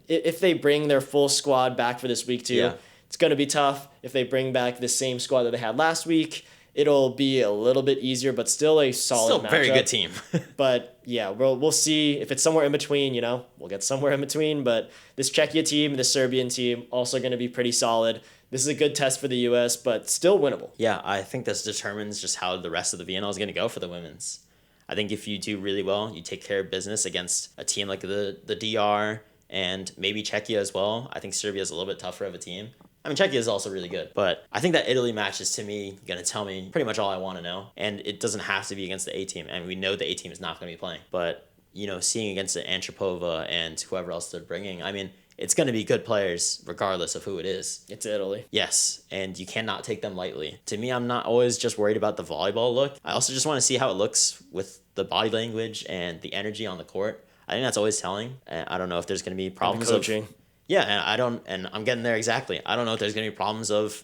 if they bring their full squad back for this week too, it's going to be tough. If they bring back the same squad that they had last week, it'll be a little bit easier, but still a solid matchup. Very good team. But yeah, we'll see if it's somewhere in between. We'll get somewhere in between. But this Czechia team, the Serbian team, also going to be pretty solid. This is a good test for the U.S., but still winnable. Yeah, I think this determines just how the rest of the VNL is going to go for the women's. I think if you do really well, you take care of business against a team like the DR and maybe Czechia as well. I think Serbia is a little bit tougher of a team. I mean, Czechia is also really good, but I think that Italy match is, to me, going to tell me pretty much all I want to know. And it doesn't have to be against the A team, and we know the A team is not going to be playing. But, seeing against the Antropova and whoever else they're bringing, I mean, it's going to be good players regardless of who it is. It's Italy. Yes, and you cannot take them lightly. To me, I'm not always just worried about the volleyball look. I also just want to see how it looks with the body language and the energy on the court. I think that's always telling. And I don't know if there's going to be problems and coaching. And I'm getting there exactly. I don't know if there's going to be problems of,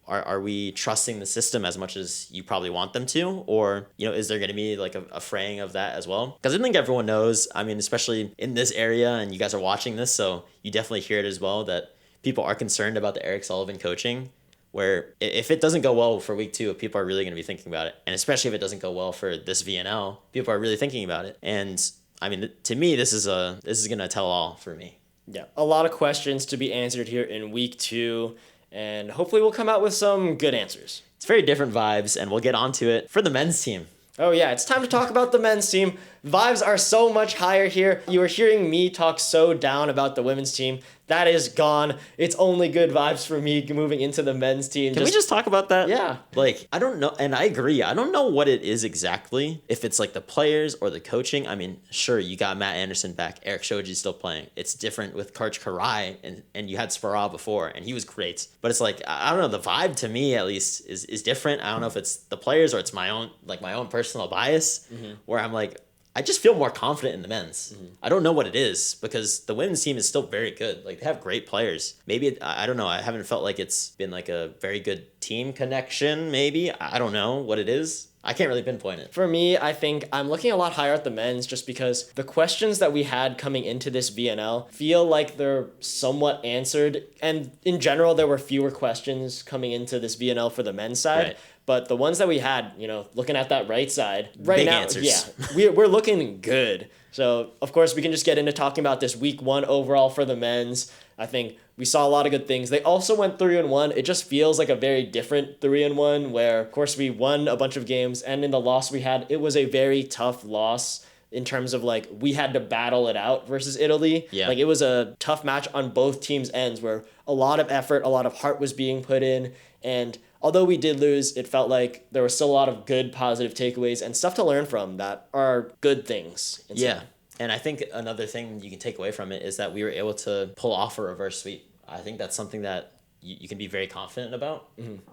are we trusting the system as much as you probably want them to? Or, is there going to be like a fraying of that as well? Because I think everyone knows, I mean, especially in this area, and you guys are watching this, so you definitely hear it as well, that people are concerned about the Eric Sullivan coaching, where if it doesn't go well for week 2, people are really going to be thinking about it. And especially if it doesn't go well for this VNL, people are really thinking about it. And I mean, to me, this is going to tell all for me. Yeah, a lot of questions to be answered here in week 2, and hopefully we'll come out with some good answers. It's very different vibes, and we'll get onto it for the men's team. Oh yeah, it's time to talk about the men's team. Vibes are so much higher here. You are hearing me talk so down about the women's team. That is gone. It's only good vibes for me moving into the men's team. Can we just talk about that? Yeah. Like, I don't know, and I agree. I don't know what it is exactly. If it's like the players or the coaching. I mean, sure, you got Matt Anderson back. Eric Shoji's still playing. It's different with Karch Karai, and you had Spara before, and he was great. But it's like, I don't know, the vibe to me at least is different. I don't know if it's the players or it's my own personal bias, where I'm like, I just feel more confident in the men's. I don't know what it is, because the women's team is still very good. Like, they have great players. Maybe, I don't know, I haven't felt like it's been like a very good team connection, maybe. I don't know what it is. I can't really pinpoint it. For me, I think I'm looking a lot higher at the men's, just because the questions that we had coming into this VNL feel like they're somewhat answered. And in general, there were fewer questions coming into this VNL for the men's side. Right. But the ones that we had, looking at that right side, right Big now, answers. yeah, we're looking good. So, of course, we can just get into talking about this week 1 overall for the men's. I think we saw a lot of good things. They also went 3-1. It just feels like a very different 3-1, where, of course, we won a bunch of games, and in the loss we had, it was a very tough loss in terms of, like, we had to battle it out versus Italy. Yeah. Like, it was a tough match on both teams' ends, where a lot of effort, a lot of heart was being put in, and although we did lose, it felt like there was still a lot of good, positive takeaways and stuff to learn from that are good things. Yeah. And I think another thing you can take away from it is that we were able to pull off a reverse sweep. I think that's something that you can be very confident about,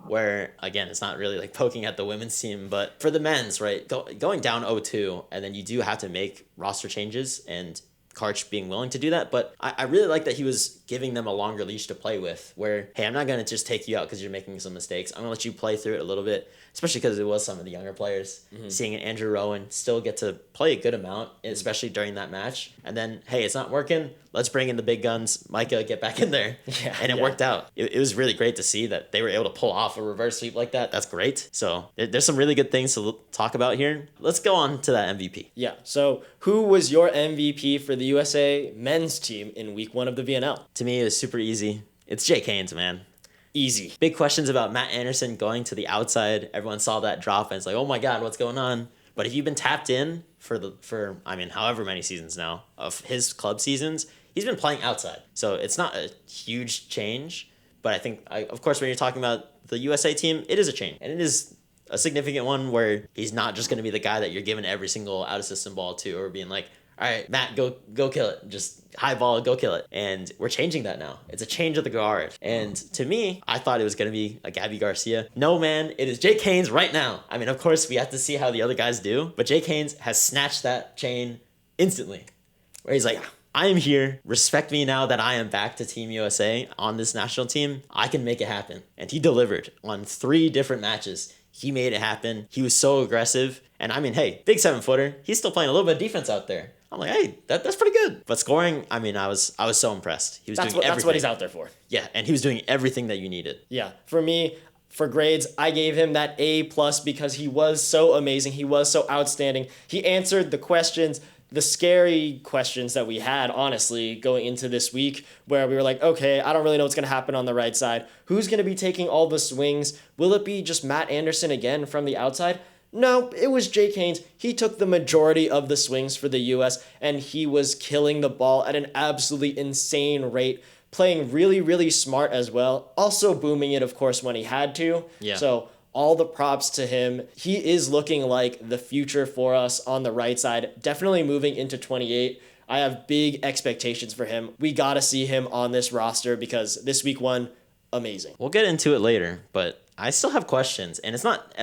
where, again, it's not really like poking at the women's team, but for the men's, right, going down 0-2, and then you do have to make roster changes, and Karch being willing to do that. But I really like that he was giving them a longer leash to play with, where, hey, I'm not going to just take you out because you're making some mistakes. I'm going to let you play through it a little bit, especially because it was some of the younger players. Seeing Andrew Rowan still get to play a good amount, especially during that match. And then, hey, it's not working. Let's bring in the big guns. Micah, get back in there. And it worked out. It was really great to see that they were able to pull off a reverse sweep like that. That's great. So there's some really good things to talk about here. Let's go on to that MVP. Yeah. So who was your MVP for the USA men's team in week 1 of the VNL? To me, it was super easy. It's Jake Haynes, man. Easy. Big questions about Matt Anderson going to the outside. Everyone saw that drop and it's like, oh my God, what's going on? But if you've been tapped in for however many seasons now of his club seasons, he's been playing outside. So it's not a huge change. But I think, of course, when you're talking about the USA team, it is a change. And it is a significant one where he's not just going to be the guy that you're giving every single out-of-system ball to, or being like, all right, Matt, go kill it. Just high ball, go kill it. And we're changing that now. It's a change of the guard. And to me, I thought it was going to be a Gabby Garcia. No, man, it is Jake Haynes right now. I mean, of course, we have to see how the other guys do, but Jake Haynes has snatched that chain instantly, where he's like, I am here. Respect me now that I am back to Team USA on this national team. I can make it happen. And he delivered on 3 different matches. He made it happen. He was so aggressive. And I mean, hey, big 7-footer. He's still playing a little bit of defense out there. I'm like, hey, that's pretty good. But scoring, I mean, I was so impressed. He was doing everything. That's what he's out there for. Yeah, and he was doing everything that you needed. Yeah, for me, for grades, I gave him that A+ because he was so amazing. He was so outstanding. He answered the questions, the scary questions that we had, honestly, going into this week, where we were like, okay, I don't really know what's going to happen on the right side. Who's going to be taking all the swings? Will it be just Matt Anderson again from the outside? No, it was Jake Haynes. He took the majority of the swings for the U.S., and he was killing the ball at an absolutely insane rate, playing really, really smart as well. Also booming it, of course, when he had to. Yeah. So all the props to him. He is looking like the future for us on the right side, definitely moving into 28. I have big expectations for him. We got to see him on this roster because this week 1, amazing. We'll get into it later, but I still have questions, and it's not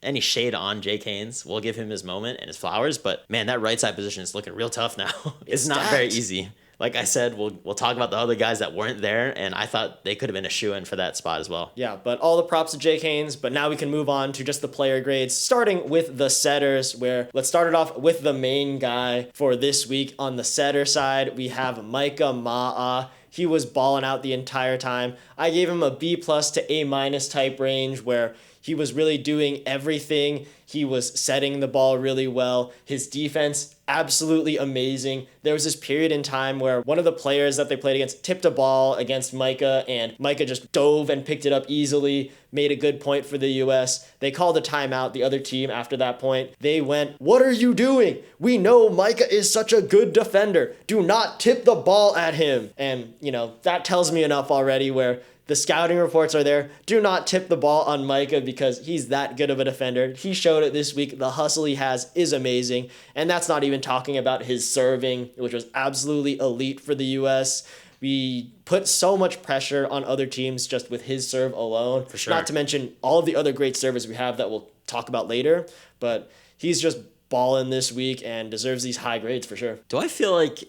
any shade on Jake Haynes. We'll give him his moment and his flowers, but man, that right side position is looking real tough now. It's not very easy. Like I said, we'll talk about the other guys that weren't there, and I thought they could have been a shoo-in for that spot as well. Yeah, but all the props to Jake Haynes, but now we can move on to just the player grades, starting with the setters, where let's start it off with the main guy for this week. On the setter side, we have Micah Ma'a. He was balling out the entire time. I gave him a B+ to A- type range, where he was really doing everything. He was setting the ball really well. His defense, absolutely amazing. There was this period in time where one of the players that they played against tipped a ball against Micah, and Micah just dove and picked it up easily, made a good point for the U.S. They called a timeout, the other team, after that point. They went, "What are you doing? We know Micah is such a good defender. Do not tip the ball at him." And, that tells me enough already, where the scouting reports are there. Do not tip the ball on Micah because he's that good of a defender. He showed it this week. The hustle he has is amazing. And that's not even talking about his serving, which was absolutely elite for the U.S. We put so much pressure on other teams just with his serve alone. For sure. Not to mention all of the other great servers we have that we'll talk about later. But he's just balling this week and deserves these high grades for sure. Do I feel like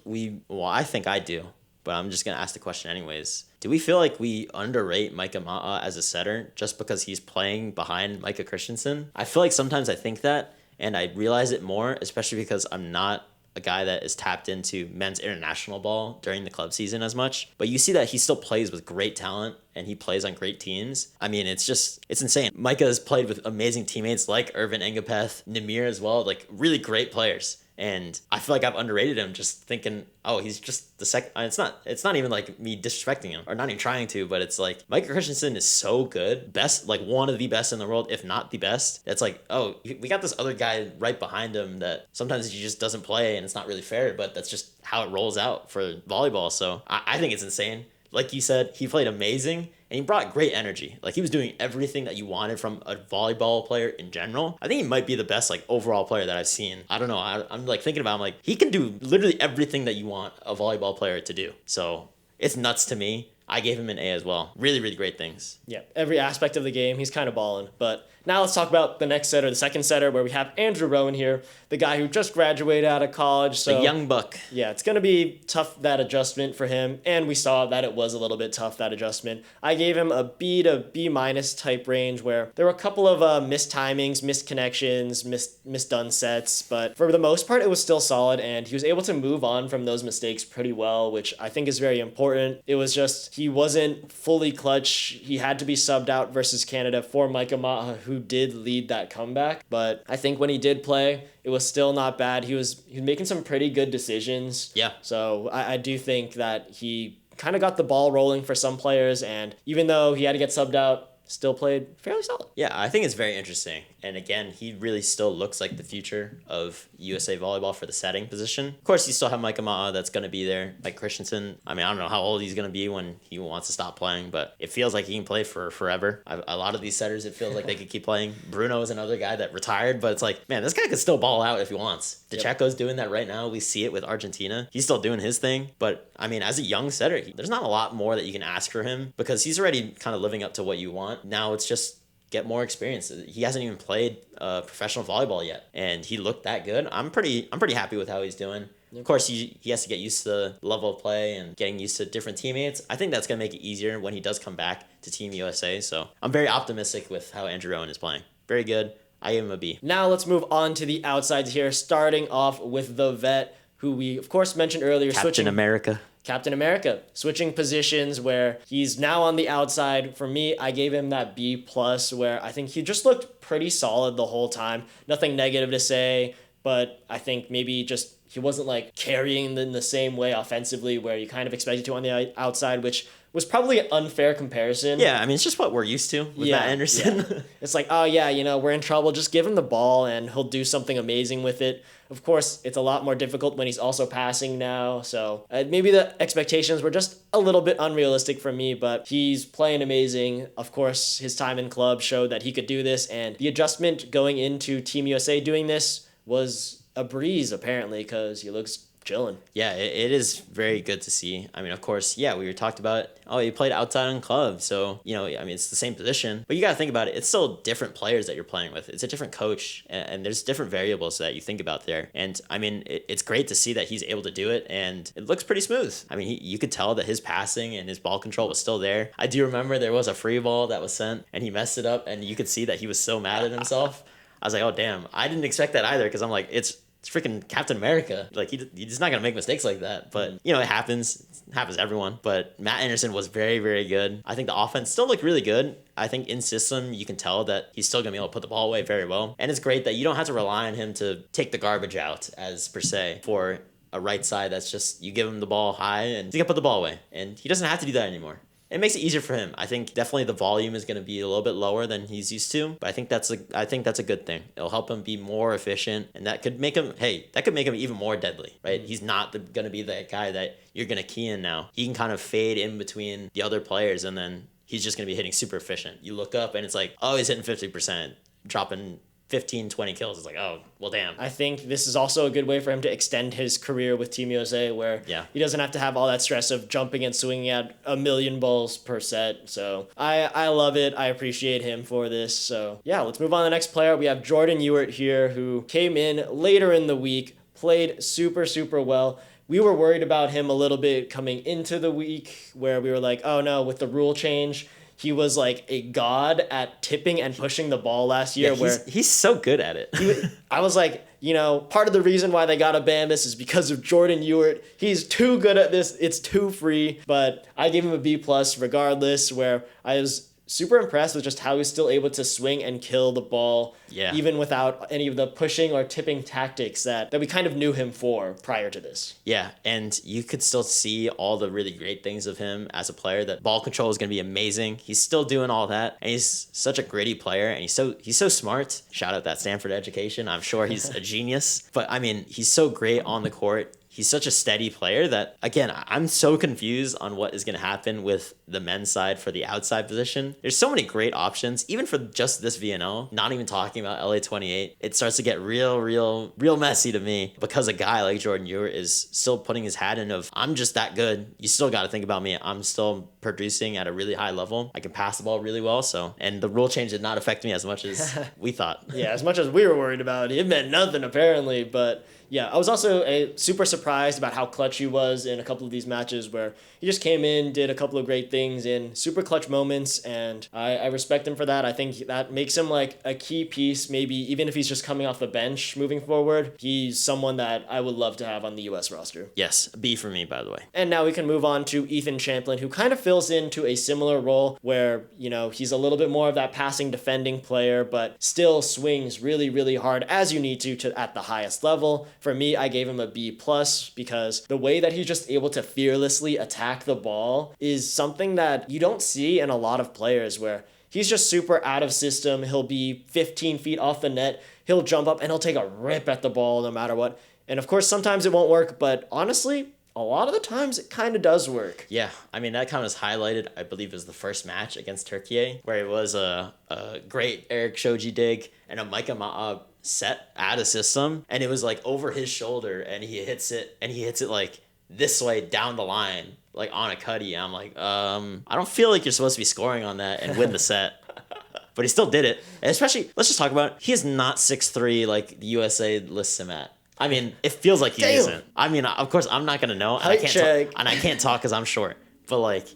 I think I do, but I'm just going to ask the question anyways. Do we feel like we underrate Micah Ma'a as a setter just because he's playing behind Micah Christensen? I feel like sometimes I think that, and I realize it more, especially because I'm not a guy that is tapped into men's international ball during the club season as much. But you see that he still plays with great talent and he plays on great teams. I mean, it's insane. Micah has played with amazing teammates like Irvin Engapeth, Namir as well, like really great players. And I feel like I've underrated him, just thinking, oh, he's just the second. It's not even like me disrespecting him or not even trying to, but it's like Micah Christensen is so good, best, like one of the best in the world, if not the best. It's like, oh, we got this other guy right behind him that sometimes he just doesn't play, and it's not really fair, but that's just how it rolls out for volleyball. So I think it's insane. Like you said, he played amazing, and he brought great energy. Like, he was doing everything that you wanted from a volleyball player in general. I think he might be the best, like, overall player that I've seen. I don't know. I'm like, thinking about him, like, he can do literally everything that you want a volleyball player to do. So, it's nuts to me. I gave him an A as well. Really, really great things. Yeah, every aspect of the game, he's kind of balling. But now let's talk about the next setter, the second setter, where we have Andrew Rowan here, the guy who just graduated out of college. So the young buck. Yeah, it's going to be tough, that adjustment for him. And we saw that it was a little bit tough, that adjustment. I gave him a B to B- type range, where there were a couple of missed timings, missed connections, misdone sets. But for the most part, it was still solid. And he was able to move on from those mistakes pretty well, which I think is very important. It was just, he wasn't fully clutch. He had to be subbed out versus Canada for Micah Ma'a, who did lead that comeback. But I think when he did play, it was still not bad. He was making some pretty good decisions. Yeah. So I do think that he kind of got the ball rolling for some players. And even though he had to get subbed out still played fairly solid. Yeah, I think it's very interesting. And again, he really still looks like the future of USA volleyball for the setting position. Of course, you still have Mike Ama'a that's going to be there. Mike Christensen, I mean, I don't know how old he's going to be when he wants to stop playing, but it feels like he can play for forever. A lot of these setters, it feels like they could keep playing. Bruno is another guy that retired, but it's like, man, this guy could still ball out if he wants. DeCheco's doing that right now. We see it with Argentina. He's still doing his thing. But, I mean, as a young setter, there's not a lot more that you can ask for him because he's already kind of living up to what you want. Now it's just get more experience. He hasn't even played professional volleyball yet, and he looked that good. I'm pretty happy with how he's doing. Of course, he has to get used to the level of play and getting used to different teammates. I think that's going to make it easier when he does come back to Team USA. So I'm very optimistic with how Andrew Rowan is playing. Very good. I give him a B. Now let's move on to the outsides here, starting off with the vet, who we, of course, mentioned earlier. Captain America, switching positions where he's now on the outside. For me, I gave him that B+, where I think he just looked pretty solid the whole time. Nothing negative to say, but I think maybe just he wasn't like carrying in the same way offensively where you kind of expected to on the outside, which was probably an unfair comparison. Yeah, I mean, it's just what we're used to with Matt Anderson. Yeah. It's like, oh yeah, we're in trouble. Just give him the ball and he'll do something amazing with it. Of course, it's a lot more difficult when he's also passing now. So maybe the expectations were just a little bit unrealistic for me, but he's playing amazing. Of course, his time in club showed that he could do this. And the adjustment going into Team USA doing this was a breeze, apparently, because he looks chilling. Yeah, it is very good to see. I mean, of course, we were talked about, he played outside in club. So, I mean, it's the same position. But you got to think about it. It's still different players that you're playing with. It's a different coach. And there's different variables that you think about there. And, I mean, it's great to see that he's able to do it. And it looks pretty smooth. I mean, you could tell that his passing and his ball control was still there. I do remember there was a free ball that was sent. And he messed it up. And you could see that he was so mad at himself. I was like, oh, damn. I didn't expect that either because I'm like, it's freaking Captain America. Like, he's not going to make mistakes like that. But, it happens. It happens to everyone. But Matt Anderson was very, very good. I think the offense still looked really good. I think in system, you can tell that he's still going to be able to put the ball away very well. And it's great that you don't have to rely on him to take the garbage out, as per se, for a right side that's just, you give him the ball high and he can put the ball away. And he doesn't have to do that anymore. It makes it easier for him. I think definitely the volume is going to be a little bit lower than he's used to, but I think that's a good thing. It'll help him be more efficient, and that could make him even more deadly, right? He's not going to be that guy that you're going to key in now. He can kind of fade in between the other players, and then he's just going to be hitting super efficient. You look up, and it's like, oh, he's hitting 50%, dropping 15, 20 kills. It's like, oh, well, damn. I think this is also a good way for him to extend his career with Team USA, where he doesn't have to have all that stress of jumping and swinging at 1,000,000 balls per set. So I love it. I appreciate him for this. So yeah, let's move on to the next player. We have Jordan Ewart here, who came in later in the week, played super, super well. We were worried about him a little bit coming into the week, where we were like, oh no, with the rule change, he was like a god at tipping and pushing the ball last year. He's so good at it. I was like, part of the reason why they got to ban this is because of Jordan Ewart. He's too good at this. It's too free. But I gave him a B+ regardless, where I was super impressed with just how he's still able to swing and kill the ball, even without any of the pushing or tipping tactics that we kind of knew him for prior to this. Yeah, and you could still see all the really great things of him as a player. That ball control is going to be amazing. He's still doing all that, and he's such a gritty player, and he's so smart. Shout out that Stanford education. I'm sure he's a genius. But, I mean, he's so great on the court. He's such a steady player that, again, I'm so confused on what is going to happen with the men's side for the outside position. There's so many great options, even for just this VNL, not even talking about LA28. It starts to get real messy to me because a guy like Jordan Ewart is still putting his hat in of, I'm just that good. You still got to think about me. I'm still producing at a really high level. I can pass the ball really well. And the rule change did not affect me as much as we thought. Yeah, as much as we were worried about it, it meant nothing apparently, but yeah, I was also super surprised about how clutch he was in a couple of these matches, where he just came in, did a couple of great things in super clutch moments, and I respect him for that. I think that makes him like a key piece, maybe even if he's just coming off the bench moving forward. He's someone that I would love to have on the U.S. roster. Yes, B for me, by the way. And now we can move on to Ethan Champlin, who kind of fills into a similar role where, he's a little bit more of that passing, defending player, but still swings really, really hard as you need to at the highest level. For me, I gave him a B+ because the way that he's just able to fearlessly attack the ball is something that you don't see in a lot of players, where he's just super out of system. He'll be 15 feet off the net. He'll jump up and he'll take a rip at the ball no matter what. And of course, sometimes it won't work, but honestly, a lot of the times it kind of does work. Yeah, I mean, that kind of was highlighted, I believe it was the first match against Turkey, where it was a great Eric Shoji dig and a Micah Ma'a set out of system, and it was like over his shoulder, and he hits it like this way down the line, like on a cutty. I'm like, I don't feel like you're supposed to be scoring on that and win the set. But he still did it. And especially, let's just talk about it. He is not 6'3" like the USA lists him at. I mean, it feels like he isn't. I mean, of course, I'm not gonna know, and I can't talk because I'm short. But like,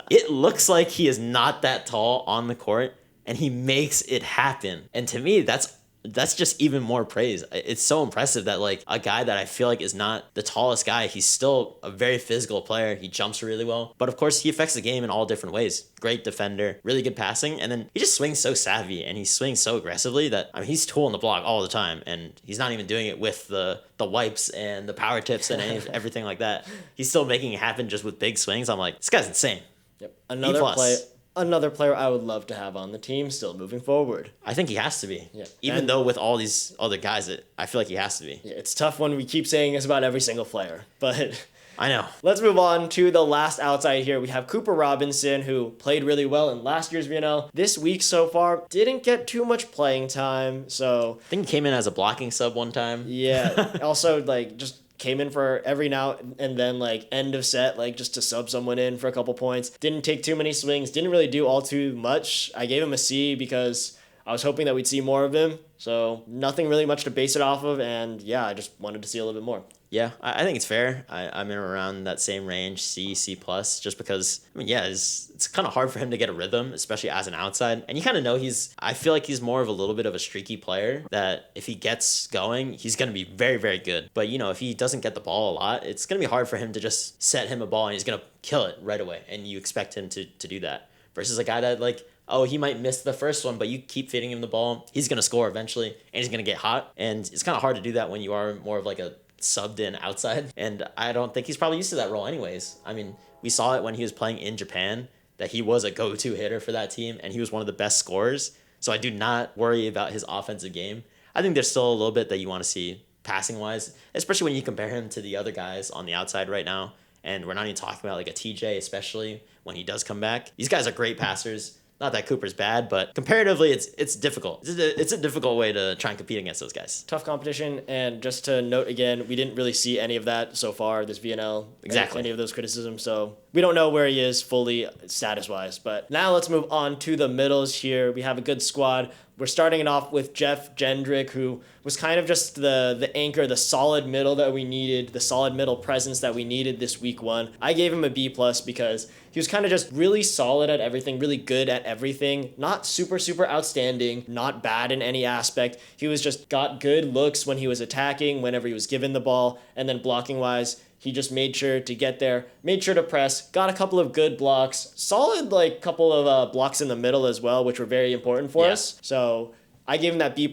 it looks like he is not that tall on the court, and he makes it happen. And to me, that's just even more praise. It's so impressive that like a guy that I feel like is not the tallest guy, he's still a very physical player. He jumps really well, but of course he affects the game in all different ways. Great defender, really good passing, and then he just swings so savvy and he swings so aggressively that, I mean, he's tooling the block all the time, and he's not even doing it with the wipes and the power tips and everything like that. He's still making it happen just with big swings. I'm like, this guy's insane. Yep. Another player I would love to have on the team still moving forward. I think he has to be. Yeah. Even though with all these other guys, I feel like he has to be. Yeah, it's tough when we keep saying this about every single player, but I know. Let's move on to the last outside here. We have Cooper Robinson, who played really well in last year's VNL. This week so far, didn't get too much playing time, so... I think he came in as a blocking sub one time. Yeah. Also, like, just came in for every now and then, like, end of set, like, just to sub someone in for a couple points. Didn't take too many swings. Didn't really do all too much. I gave him a C because I was hoping that we'd see more of him. So nothing really much to base it off of. And yeah, I just wanted to see a little bit more. Yeah, I think it's fair. I'm in around that same range, C+, just because, I mean, yeah, it's kind of hard for him to get a rhythm, especially as an outside. And you kind of know I feel like he's more of a little bit of a streaky player, that if he gets going, he's going to be very, very good. But, you know, if he doesn't get the ball a lot, it's going to be hard for him to just set him a ball and he's going to kill it right away. And you expect him to do that. Versus a guy that, like, oh, he might miss the first one, but you keep feeding him the ball, he's going to score eventually, and he's going to get hot. And it's kind of hard to do that when you are more of like a subbed in outside, and I don't think he's probably used to that role anyways. I mean, we saw it when he was playing in Japan, that he was a go-to hitter for that team, and he was one of the best scorers, so I do not worry about his offensive game. I think there's still a little bit that you want to see passing-wise, especially when you compare him to the other guys on the outside right now, and we're not even talking about like a TJ, especially when he does come back. These guys are great passers. Not that Cooper's bad, but comparatively, it's difficult. It's a difficult way to try and compete against those guys. Tough competition, and just to note again, we didn't really see any of that so far, this VNL. Exactly. Any of those criticisms, so we don't know where he is fully status-wise. But now let's move on to the middles here. We have a good squad. We're starting it off with Jeff Jendrick, who was kind of just the anchor, the solid middle that we needed, the solid middle presence that we needed this week one. I gave him a B+ because he was kind of just really solid at everything, really good at everything. Not super, super outstanding, not bad in any aspect. He was just got good looks when he was attacking, whenever he was given the ball, and then blocking-wise, he just made sure to get there, made sure to press, got a couple of good blocks, solid like couple of blocks in the middle as well, which were very important for us. So I gave him that B+.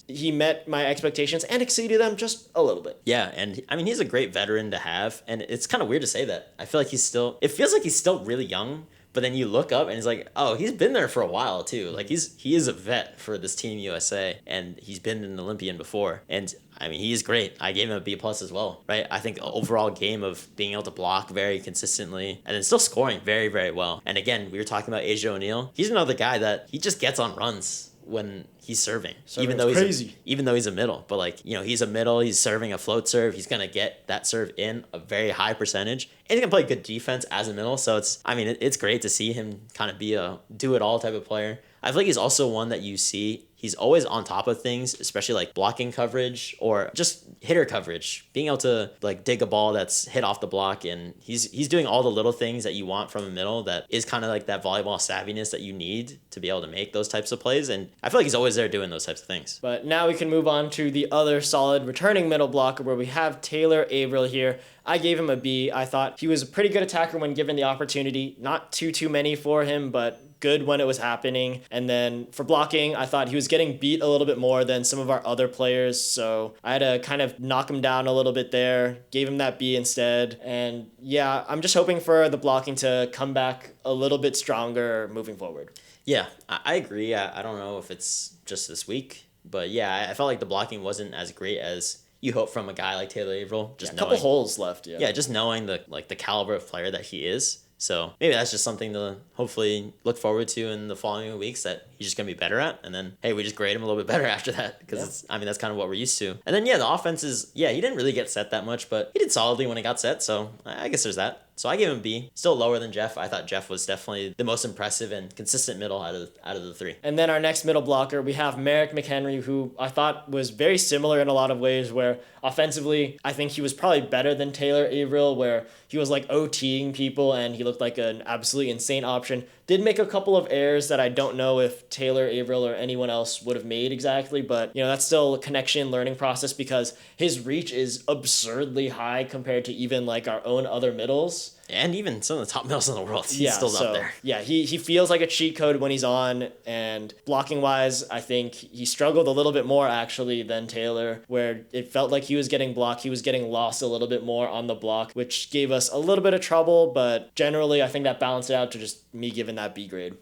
He met my expectations and exceeded them just a little bit. Yeah, and I mean, he's a great veteran to have, and it's kind of weird to say that. I feel like it feels like he's still really young, but then you look up and he's like, oh, he's been there for a while too. Like he is a vet for this Team USA, and he's been an Olympian before. And I mean, he is great. I gave him a B+ as well, right? I think the overall game of being able to block very consistently and then still scoring very, very well. And again, we were talking about Asia O'Neal. He's another guy that he just gets on runs when he's serving, even though he's a middle. But like, you know, he's a middle, he's serving a float serve, he's gonna get that serve in a very high percentage, and he's gonna play good defense as a middle. So it's great to see him kind of be a do it all type of player. I feel like he's also one that you see, he's always on top of things, especially like blocking coverage or just hitter coverage, being able to like dig a ball that's hit off the block, and he's doing all the little things that you want from a middle that is kind of like that volleyball savviness that you need to be able to make those types of plays, and I feel like he's always there doing those types of things. But now we can move on to the other solid returning middle blocker where we have Taylor Averill here. I gave him a B. I thought he was a pretty good attacker when given the opportunity. Not too many for him, but good when it was happening. And then for blocking, I thought he was getting beat a little bit more than some of our other players. So I had to kind of knock him down a little bit there, gave him that B instead. And yeah, I'm just hoping for the blocking to come back a little bit stronger moving forward. Yeah, I agree. I don't know if it's just this week, but yeah, I felt like the blocking wasn't as great as you hope from a guy like Taylor Averill. Just a couple holes left, Yeah, just knowing the caliber of player that he is. So maybe that's just something to hopefully look forward to in the following weeks that he's just going to be better at. And then, hey, we just grade him a little bit better after that because, that's kind of what we're used to. And then, the offense is, he didn't really get set that much, but he did solidly when he got set. So I guess there's that. So I gave him a B, still lower than Jeff. I thought Jeff was definitely the most impressive and consistent middle out of the three. And then our next middle blocker, we have Merrick McHenry, who I thought was very similar in a lot of ways, where offensively, I think he was probably better than Taylor Averill, where he was like OTing people and he looked like an absolutely insane option. Did make a couple of errors that I don't know if Taylor Averill or anyone else would have made exactly, but that's still a connection learning process because his reach is absurdly high compared to even like our own other middles. And even some of the top middles in the world, he's still up there. Yeah, he feels like a cheat code when he's on, and blocking-wise, I think he struggled a little bit more, actually, than Taylor, where it felt like he was getting blocked. He was getting lost a little bit more on the block, which gave us a little bit of trouble, but generally, I think that balanced it out to just me giving that B grade.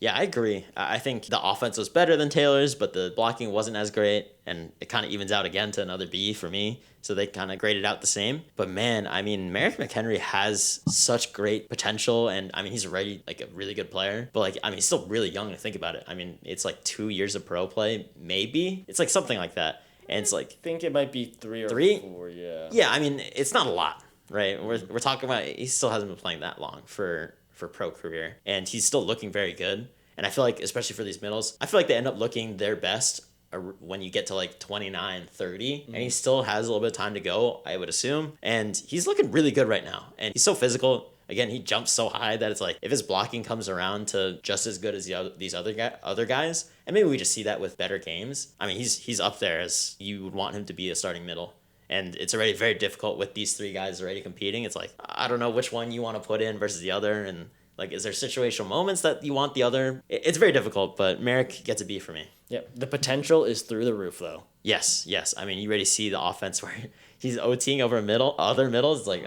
Yeah, I agree. I think the offense was better than Taylor's, but the blocking wasn't as great, and it kind of evens out again to another B for me. So they kind of graded out the same. But man, Merrick McHenry has such great potential, and he's already like a really good player. But he's still really young to think about it. It's like 2 years of pro play, maybe. It's like something like that, and it's like I think it might be 3 or 4. Yeah. Yeah, it's not a lot, right? We're talking about he still hasn't been playing that long for pro career, and he's still looking very good. And I feel like, especially for these middles, I feel like they end up looking their best when you get to like 29, 30, and he still has a little bit of time to go, I would assume. And he's looking really good right now. And he's so physical. Again, he jumps so high that it's like if his blocking comes around to just as good as these other guys, and maybe we just see that with better games. He's up there as you would want him to be a starting middle. And it's already very difficult with these three guys already competing. It's like, I don't know which one you want to put in versus the other. And like, is there situational moments that you want the other? It's very difficult, but Merrick gets a B for me. Yeah, the potential is through the roof, though. Yes. You already see the offense where he's OTing over other middles. It's like,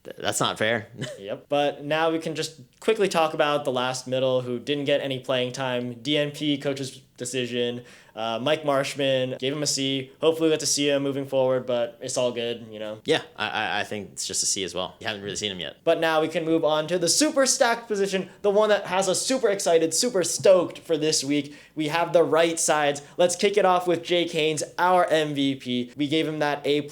that's not fair. Yep. But now we can just quickly talk about the last middle who didn't get any playing time. DNP, coach's decision. Mike Marshman, gave him a C. Hopefully we get to see him moving forward, but it's all good, Yeah, I think it's just a C as well. You haven't really seen him yet. But now we can move on to the super stacked position, the one that has us super excited, super stoked for this week. We have the right sides. Let's kick it off with Jake Haynes, our MVP. We gave him that A+.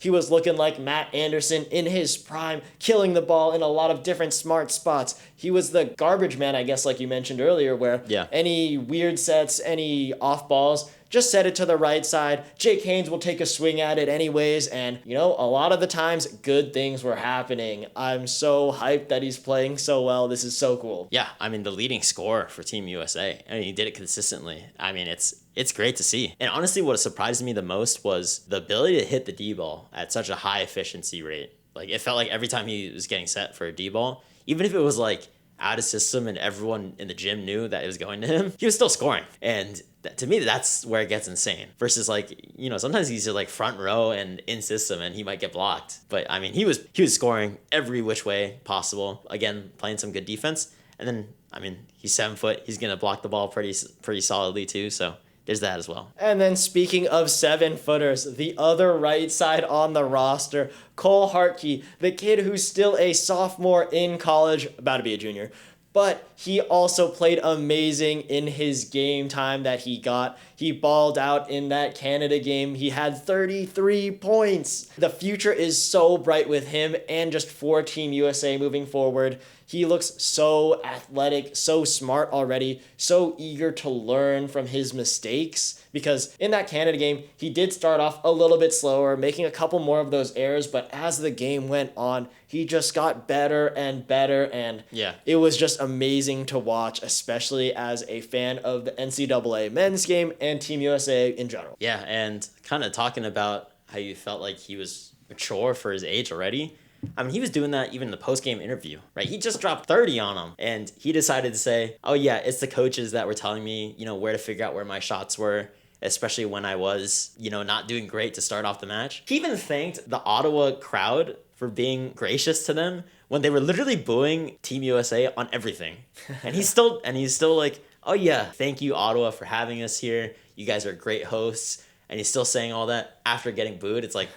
He was looking like Matt Anderson in his prime, killing the ball in a lot of different smart spots. He was the garbage man, I guess, like you mentioned earlier, where any weird sets, any off balls, just set it to the right side. Jake Haynes will take a swing at it anyways, and, a lot of the times, good things were happening. I'm so hyped that he's playing so well. This is so cool. Yeah, the leading scorer for Team USA, he did it consistently. It's great to see. And honestly, what surprised me the most was the ability to hit the D-ball at such a high efficiency rate. Like, it felt like every time he was getting set for a D-ball, even if it was like out of system and everyone in the gym knew that it was going to him, he was still scoring. And to me, that's where it gets insane. Versus sometimes he's like front row and in system and he might get blocked. But he was scoring every which way possible. Again, playing some good defense. And then, he's 7 foot. He's going to block the ball pretty solidly too. So there's that as well. And then speaking of 7-footers, the other right side on the roster, Cole Hartke, the kid who's still a sophomore in college, about to be a junior, but he also played amazing in his game time that he got. He balled out in that Canada game. He had 33 points. The future is so bright with him and just for Team USA moving forward. He looks so athletic, so smart already, so eager to learn from his mistakes. Because in that Canada game, he did start off a little bit slower, making a couple more of those errors, but as the game went on, he just got better and better, and it was just amazing to watch, especially as a fan of the NCAA men's game and Team USA in general. Yeah, and kind of talking about how you felt like he was mature for his age already. I mean, he was doing that even in the post-game interview, right? He just dropped 30 on him, and he decided to say, oh yeah, it's the coaches that were telling me, where to figure out where my shots were, especially when I was, not doing great to start off the match. He even thanked the Ottawa crowd for being gracious to them when they were literally booing Team USA on everything. And he's still like, oh yeah, thank you Ottawa for having us here. You guys are great hosts. And he's still saying all that after getting booed. It's like,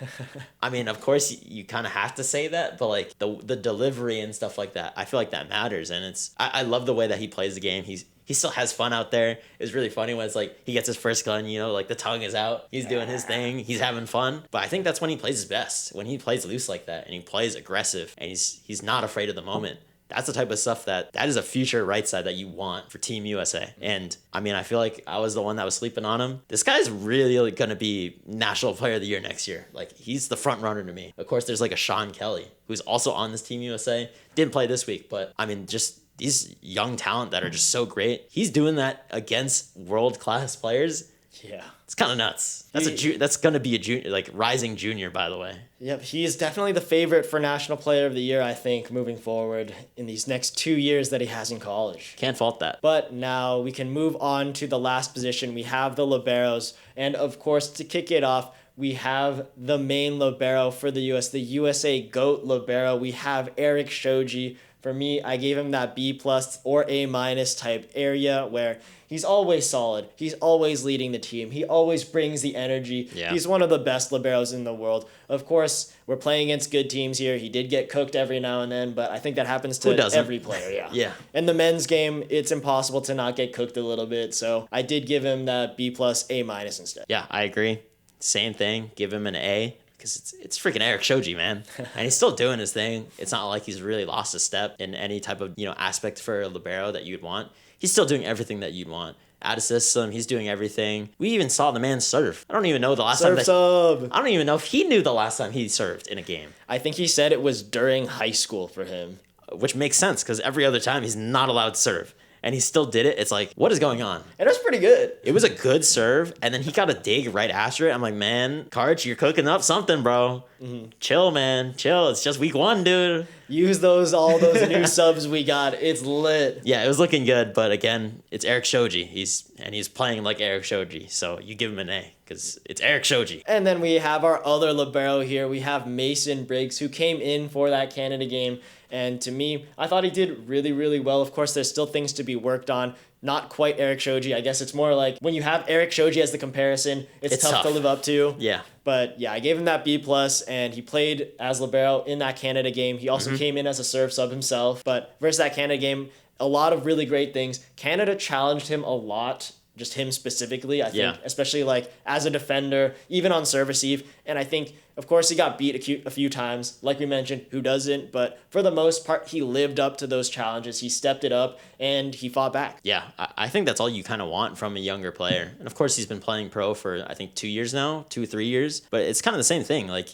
I mean, of course you kind of have to say that, but like the delivery and stuff like that, I feel like that matters. And I love the way that he plays the game. He still has fun out there. It's really funny when it's like he gets his first gun, like the tongue is out. He's doing his thing. He's having fun. But I think that's when he plays his best. When he plays loose like that and he plays aggressive and he's not afraid of the moment. That's the type of stuff that is a future right side that you want for Team USA. And I mean, I feel like I was the one that was sleeping on him. This guy's really going to be National Player of the Year next year. Like, he's the front runner to me. Of course, there's like a Sean Kelly, who's also on this Team USA. Didn't play this week, but I mean, just these young talent that are just so great. He's doing that against world-class players. Yeah. It's kind of nuts. That's going to be a junior, like rising junior, by the way. Yep, he is definitely the favorite for National Player of the Year, I think, moving forward in these next 2 years that he has in college. Can't fault that. But now we can move on to the last position. We have the Liberos. And of course, to kick it off, we have the main Libero for the USA GOAT Libero. We have Eric Shoji. For me, I gave him that B+ or A- type area where he's always solid. He's always leading the team. He always brings the energy. Yeah. He's one of the best liberos in the world. Of course, we're playing against good teams here. He did get cooked every now and then, but I think that happens to every player. Yeah. Yeah. In the men's game, it's impossible to not get cooked a little bit. So I did give him that B+, A- instead. Yeah, I agree. Same thing. Give him an A. Because it's freaking Eric Shoji, man. And he's still doing his thing. It's not like he's really lost a step in any type of, aspect for a libero that you'd want. He's still doing everything that you'd want. Out of system, he's doing everything. We even saw the man serve. I don't even know the last time. I don't even know if he knew the last time he served in a game. I think he said it was during high school for him. Which makes sense, because every other time he's not allowed to serve. And he still did it. It's like, what is going on? It was pretty good. It was a good serve, and then he got a dig right after it. I'm like, man, Karch, you're cooking up something, bro. Mm-hmm. Chill, man. Chill. It's just week 1, dude. Use all those new subs we got. It's lit. Yeah, it was looking good, but again, it's Eric Shoji. He's playing like Eric Shoji, so you give him an A, because it's Eric Shoji. And then we have our other libero here. We have Mason Briggs, who came in for that Canada game. And to me, I thought he did really, really well. Of course, there's still things to be worked on. Not quite Eric Shoji. I guess it's more like when you have Eric Shoji as the comparison, it's tough to live up to. Yeah. But yeah, I gave him that B+, and he played as libero in that Canada game. He also came in as a serve sub himself. But versus that Canada game, a lot of really great things. Canada challenged him a lot, just him specifically, I think, especially like as a defender, even on serve receive. And I think, of course, he got beat a few times, like we mentioned, who doesn't? But for the most part, he lived up to those challenges. He stepped it up, and he fought back. Yeah, I think that's all you kind of want from a younger player. And of course, he's been playing pro for, I think, 2 years now, 3 years. But it's kind of the same thing. Like,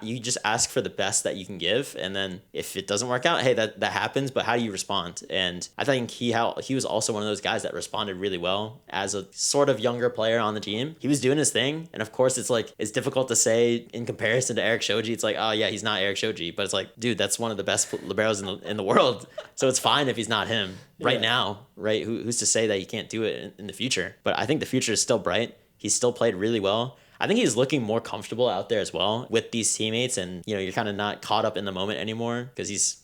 you just ask for the best that you can give. And then if it doesn't work out, hey, that happens. But how do you respond? And I think he was also one of those guys that responded really well as a sort of younger player on the team. He was doing his thing. And of course, it's difficult to say in comparison to Eric Shoji. It's like, oh yeah, he's not Eric Shoji, but it's like, dude, that's one of the best liberos in the world. So it's fine if he's not him right now, right? Who's to say that he can't do it in the future? But I think the future is still bright. He's still played really well. I think he's looking more comfortable out there as well with these teammates, and you're kind of not caught up in the moment anymore because he's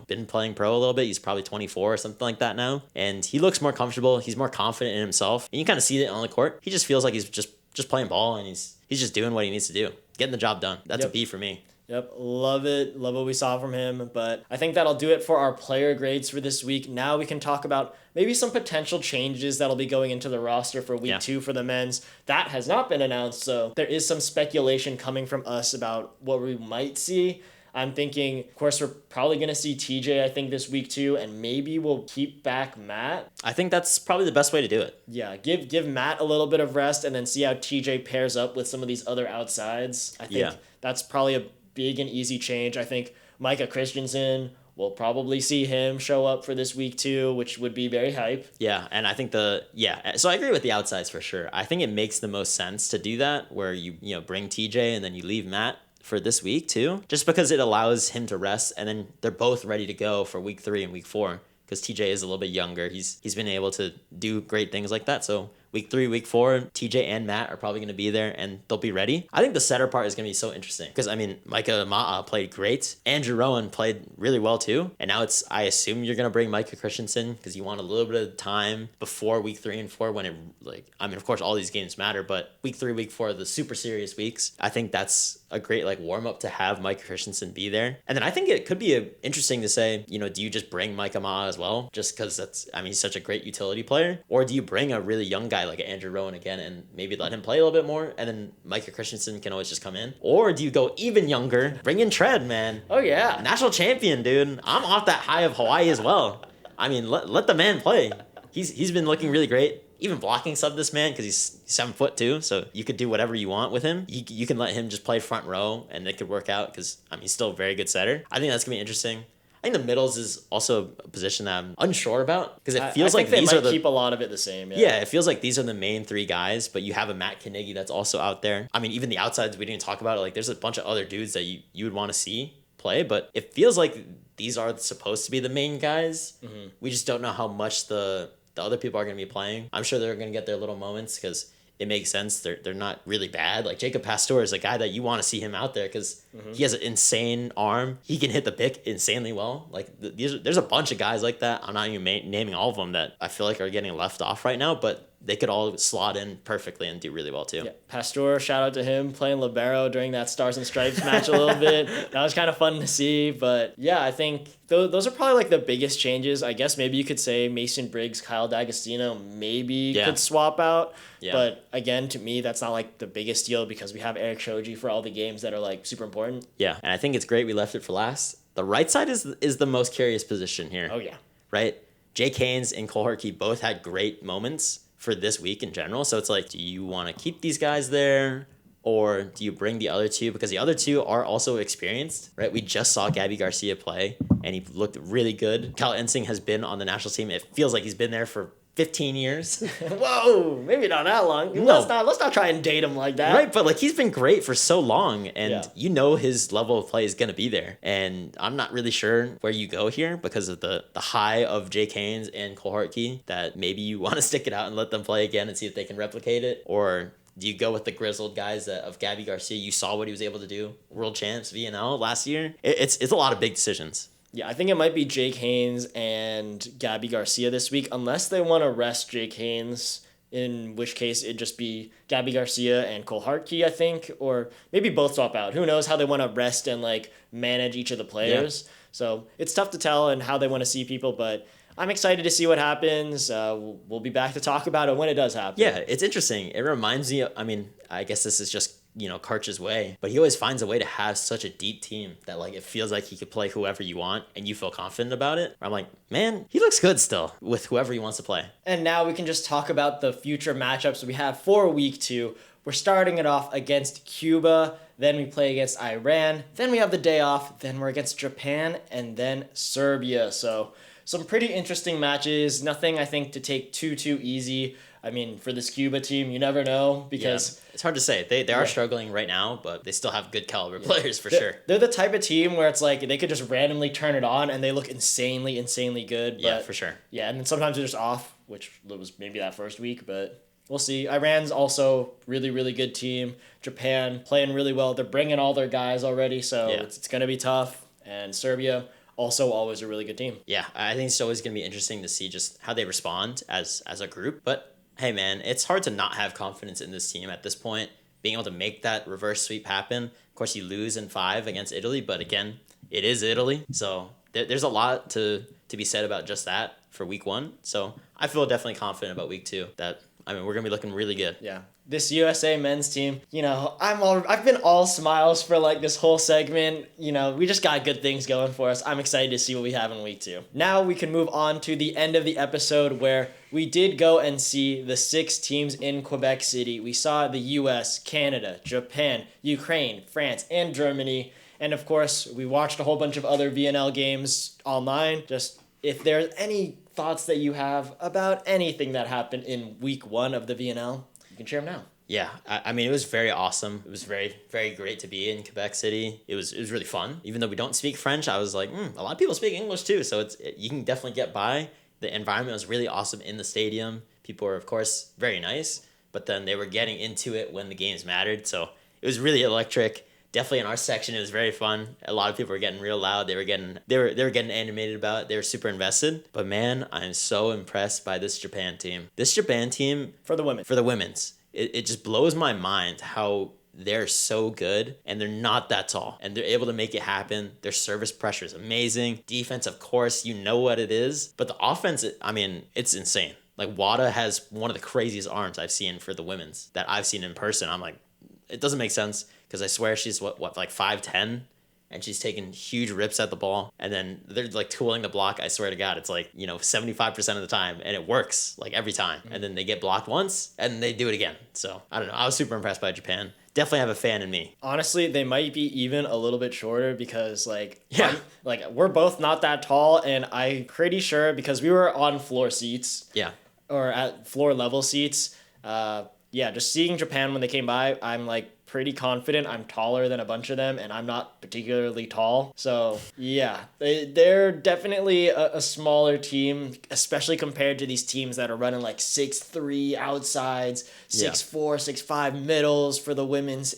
been playing pro a little bit. He's probably 24 or something like that now, and he looks more comfortable. He's more confident in himself, and you kind of see it on the court. He just feels like he's just playing ball, and he's just doing what he needs to do, getting the job done. That's a B for me. Yep, love it. Love what we saw from him. But I think that'll do it for our player grades for this week. Now we can talk about maybe some potential changes that'll be going into the roster for week 2 for the men's. That has not been announced, so there is some speculation coming from us about what we might see. I'm thinking, of course, we're probably going to see TJ, I think, this week too, and maybe we'll keep back Matt. I think that's probably the best way to do it. Yeah, give Matt a little bit of rest and then see how TJ pairs up with some of these other outsides. I think that's probably a big and easy change. I think Micah Christensen, we'll probably see him show up for this week too, which would be very hype. Yeah, and I think so I agree with the outsides for sure. I think it makes the most sense to do that where you bring TJ and then you leave Matt for this week too, just because it allows him to rest, and then they're both ready to go for week 3 and week 4. Because TJ is a little bit younger, he's been able to do great things like that. So week 3, week 4, TJ and Matt are probably going to be there, and they'll be ready. I think the setter part is going to be so interesting because, I mean, Micah Ma'a played great. Andrew Rowan played really well too. And now I assume you're going to bring Micah Christensen because you want a little bit of time before week 3 and 4 when it, like, I mean, of course, all these games matter, but week 3, week 4 are the super serious weeks. I think that's a great, like, warm-up to have Micah Christensen be there. And then I think it could be interesting to say, you know, do you just bring Micah Ma'a as well? Just because he's such a great utility player. Or do you bring a really young guy like Andrew Rowan again and maybe let him play a little bit more, and then Micah Christensen can always just come in? Or do you go even younger, bring in Tread, man? Oh, yeah. National champion, dude. I'm off that high of Hawaii as well. I mean, let the man play. He's been looking really great. Even blocking sub this man because he's 7 foot too, so you could do whatever you want with him. You can let him just play front row and it could work out because, I mean, he's still a very good setter. I think that's going to be interesting. I think the middles is also a position that I'm unsure about because it feels like these are the... keep a lot of it the same. Yeah, it feels like these are the main 3 guys, but you have a Matt Carnegie that's also out there. I mean, even the outsides we didn't talk about it. Like, there's a bunch of other dudes that you would want to see play, but it feels like these are supposed to be the main guys. Mm-hmm. We just don't know how much the other people are going to be playing. I'm sure they're going to get their little moments because it makes sense. They're not really bad. Like Jacob Pastor is a guy that you want to see him out there because he has an insane arm. He can hit the pick insanely well. Like there's a bunch of guys like that. I'm not even naming all of them that I feel like are getting left off right now, but they could all slot in perfectly and do really well too. Yeah. Pastor, shout out to him playing Libero during that Stars and Stripes match a little bit. That was kind of fun to see. But yeah, I think those are probably like the biggest changes. I guess maybe you could say Mason Briggs, Kyle D'Agostino maybe could swap out. Yeah. But again, to me, that's not like the biggest deal because we have Eric Shoji for all the games that are like super important. Yeah, and I think it's great we left it for last. The right side is the most curious position here. Oh, yeah. Right? Jake Haynes and Cole Harkey both had great moments for this week in general. So it's like, do you want to keep these guys there or do you bring the other two? Because the other two are also experienced, right? We just saw Gabby Garcia play and he looked really good. Cal Ensing has been on the national team. It feels like he's been there for 15 years. Whoa, maybe not that long. No. Let's not try and date him like that. Right, but like he's been great for so long and you know his level of play is going to be there. And I'm not really sure where you go here because of the high of Jake Haynes and Cole Harkey that maybe you want to stick it out and let them play again and see if they can replicate it. Or do you go with the grizzled guys of Gabby Garcia? You saw what he was able to do. World champs, VNL last year. It's a lot of big decisions. Yeah, I think it might be Jake Haynes and Gabby Garcia this week, unless they want to rest Jake Haynes, in which case it'd just be Gabby Garcia and Cole Harkey, I think, or maybe both swap out. Who knows how they want to rest and like manage each of the players. Yeah. So it's tough to tell and how they want to see people, but I'm excited to see what happens. We'll be back to talk about it when it does happen. Yeah, it's interesting. It reminds me, I mean, I guess this is just Karch's way, but he always finds a way to have such a deep team that like it feels like he could play whoever you want and you feel confident about it. I'm like, man, he looks good still with whoever he wants to play. And now we can just talk about the future matchups we have for week 2. We're starting it off against Cuba, then we play against Iran, then we have the day off, then we're against Japan, and then Serbia. So some pretty interesting matches. Nothing I think to take too easy. I mean, for this Cuba team, you never know because... Yeah. It's hard to say. They are struggling right now, but they still have good caliber players for sure. They're the type of team where it's like they could just randomly turn it on and they look insanely good. Yeah, for sure. Yeah, and then sometimes they're just off, which was maybe that first week, but we'll see. Iran's also really good team. Japan playing really well. They're bringing all their guys already, so it's going to be tough. And Serbia... also always a really good team. Yeah, I think it's always going to be interesting to see just how they respond as a group. But hey, man, it's hard to not have confidence in this team at this point. Being able to make that reverse sweep happen. Of course, you lose in 5 against Italy, but again, it is Italy. So there's a lot to be said about just that for week 1. So I feel definitely confident about week 2 that, I mean, we're going to be looking really good. Yeah. This USA men's team, I've been all smiles for like this whole segment. We just got good things going for us. I'm excited to see what we have in week 2. Now we can move on to the end of the episode where we did go and see the 6 teams in Quebec City. We saw the US, Canada, Japan, Ukraine, France, and Germany. And of course, we watched a whole bunch of other VNL games online. Just if there's any thoughts that you have about anything that happened in week 1 of the VNL, you can share them now. Yeah, I mean, it was very awesome. It was very, very great to be in Quebec City. It was really fun. Even though we don't speak French, I was like, a lot of people speak English too, so you can definitely get by. The environment was really awesome in the stadium. People were, of course, very nice, but then they were getting into it when the games mattered, so it was really electric. Definitely in our section, it was very fun. A lot of people were getting real loud. They were getting animated about it. They were super invested. But man, I'm so impressed by this Japan team. This Japan team For the women. for the women's. It just blows my mind how they're so good and they're not that tall and they're able to make it happen. Their service pressure is amazing. Defense, of course, you know what it is. But the offense, it's insane. Like Wada has one of the craziest arms I've seen for the women's that I've seen in person. I'm like, it doesn't make sense because I swear she's like 5'10", and she's taking huge rips at the ball, and then they're like tooling the block. I swear to God, it's like 75% of the time, and it works like every time. And then they get blocked once, and they do it again. So I don't know. I was super impressed by Japan. Definitely have a fan in me. Honestly, they might be even a little bit shorter because Yeah. we're both not that tall, and I'm pretty sure because we were on floor seats. Yeah. Or at floor level seats. Just seeing Japan when they came by, I'm like pretty confident I'm taller than a bunch of them, and I'm not particularly tall. So yeah, they're definitely a smaller team, especially compared to these teams that are running like 6'3" outsides, 6'4", 6'5" middles for the women's.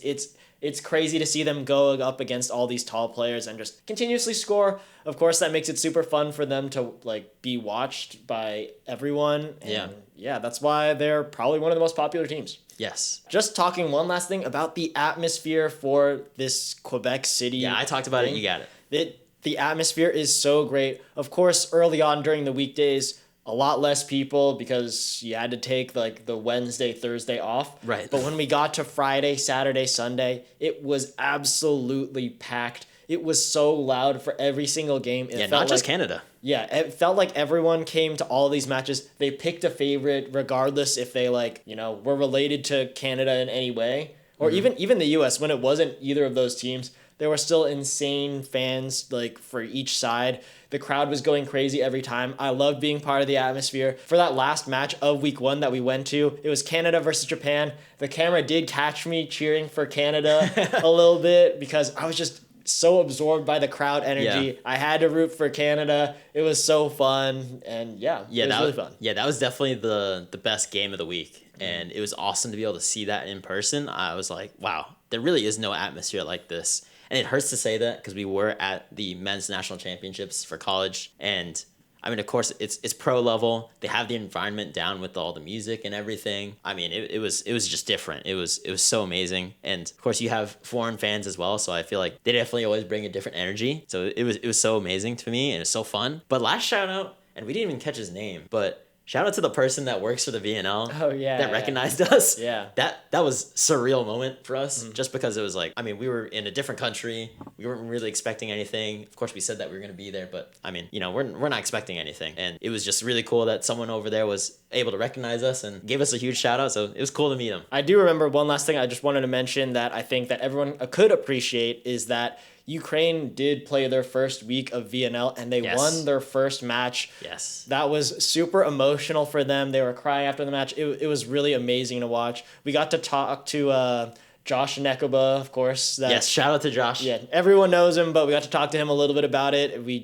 It's crazy to see them go up against all these tall players and just continuously score. Of course, that makes it super fun for them to like be watched by everyone. And yeah, that's why they're probably one of the most popular teams. Yes. Just talking one last thing about the atmosphere for this Quebec City. Yeah, I talked about it. You got it. The atmosphere is so great. Of course, early on during the weekdays, a lot less people because you had to take like the Wednesday, Thursday off. Right. But when we got to Friday, Saturday, Sunday, it was absolutely packed. It was so loud for every single game. Yeah, not just Canada. Yeah, it felt like everyone came to all these matches. They picked a favorite regardless if they were related to Canada in any way. Or even the US, when it wasn't either of those teams, there were still insane fans like for each side. The crowd was going crazy every time. I loved being part of the atmosphere. For that last match of week 1 that we went to, it was Canada versus Japan. The camera did catch me cheering for Canada a little bit because I was just so absorbed by the crowd energy. Yeah. I had to root for Canada. It was so fun, and it was really fun. Yeah, that was definitely the best game of the week, and it was awesome to be able to see that in person. I was like, wow, there really is no atmosphere like this. And it hurts to say that because we were at the men's national championships for college, and I mean, of course, it's pro level. They have the environment down with all the music and everything. I mean, it was just different. It was so amazing. And of course, you have foreign fans as well, so I feel like they definitely always bring a different energy. So it was so amazing to me, and it's so fun. But last shout out, and we didn't even catch his name, but shout out to the person that works for the VNL. Oh, yeah. That recognized us. Yeah. That was a surreal moment for us, just because it was like, I mean, we were in a different country. We weren't really expecting anything. Of course, we said that we were going to be there, but I mean, we're not expecting anything. And it was just really cool that someone over there was able to recognize us and gave us a huge shout out. So it was cool to meet him. I do remember one last thing I just wanted to mention that I think that everyone could appreciate is that Ukraine did play their first week of VNL and they won their first match. Yes. That was super emotional for them. They were crying after the match. It was really amazing to watch. We got to talk to Josh Nekoba, of course. Yes, shout out to Josh. Yeah, everyone knows him, but we got to talk to him a little bit about it. We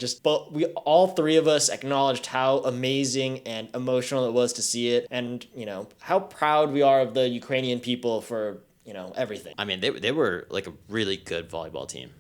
all three of us acknowledged how amazing and emotional it was to see it, and how proud we are of the Ukrainian people for everything. I mean, they were like a really good volleyball team.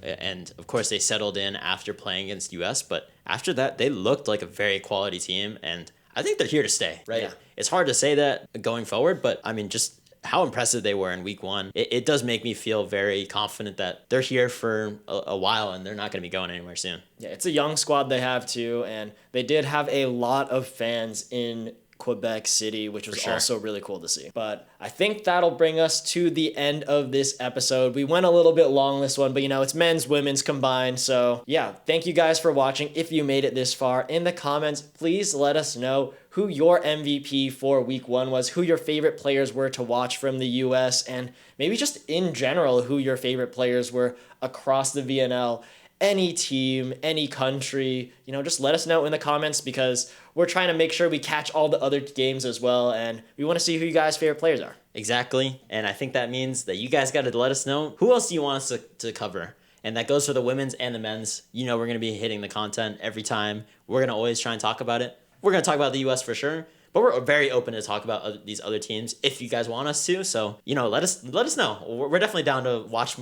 And of course they settled in after playing against US, but after that they looked like a very quality team, and I think they're here to stay, right? Yeah. It's hard to say that going forward, but I mean, just how impressive they were in week 1. It does make me feel very confident that they're here for a while and they're not going to be going anywhere soon. Yeah, it's a young squad they have too, and they did have a lot of fans in Quebec City, which was also really cool to see. But I think that'll bring us to the end of this episode. We went a little bit long this one, but it's men's, women's combined. So yeah, thank you guys for watching. If you made it this far, in the comments, please let us know who your MVP for week 1 was, who your favorite players were to watch from the US, and maybe just in general, who your favorite players were across the VNL. any team, any country, just let us know in the comments because we're trying to make sure we catch all the other games as well, and we want to see who you guys' favorite players are. Exactly, and I think that means that you guys got to let us know who else do you want us to cover. And that goes for the women's and the men's. We're going to be hitting the content every time. We're going to always try and talk about it. We're going to talk about the U.S. for sure, but we're very open to talk about these other teams if you guys want us to. So, let us know. We're definitely down to watch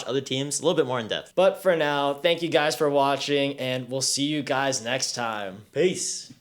other teams a little bit more in depth. But for now, thank you guys for watching, and we'll see you guys next time. Peace.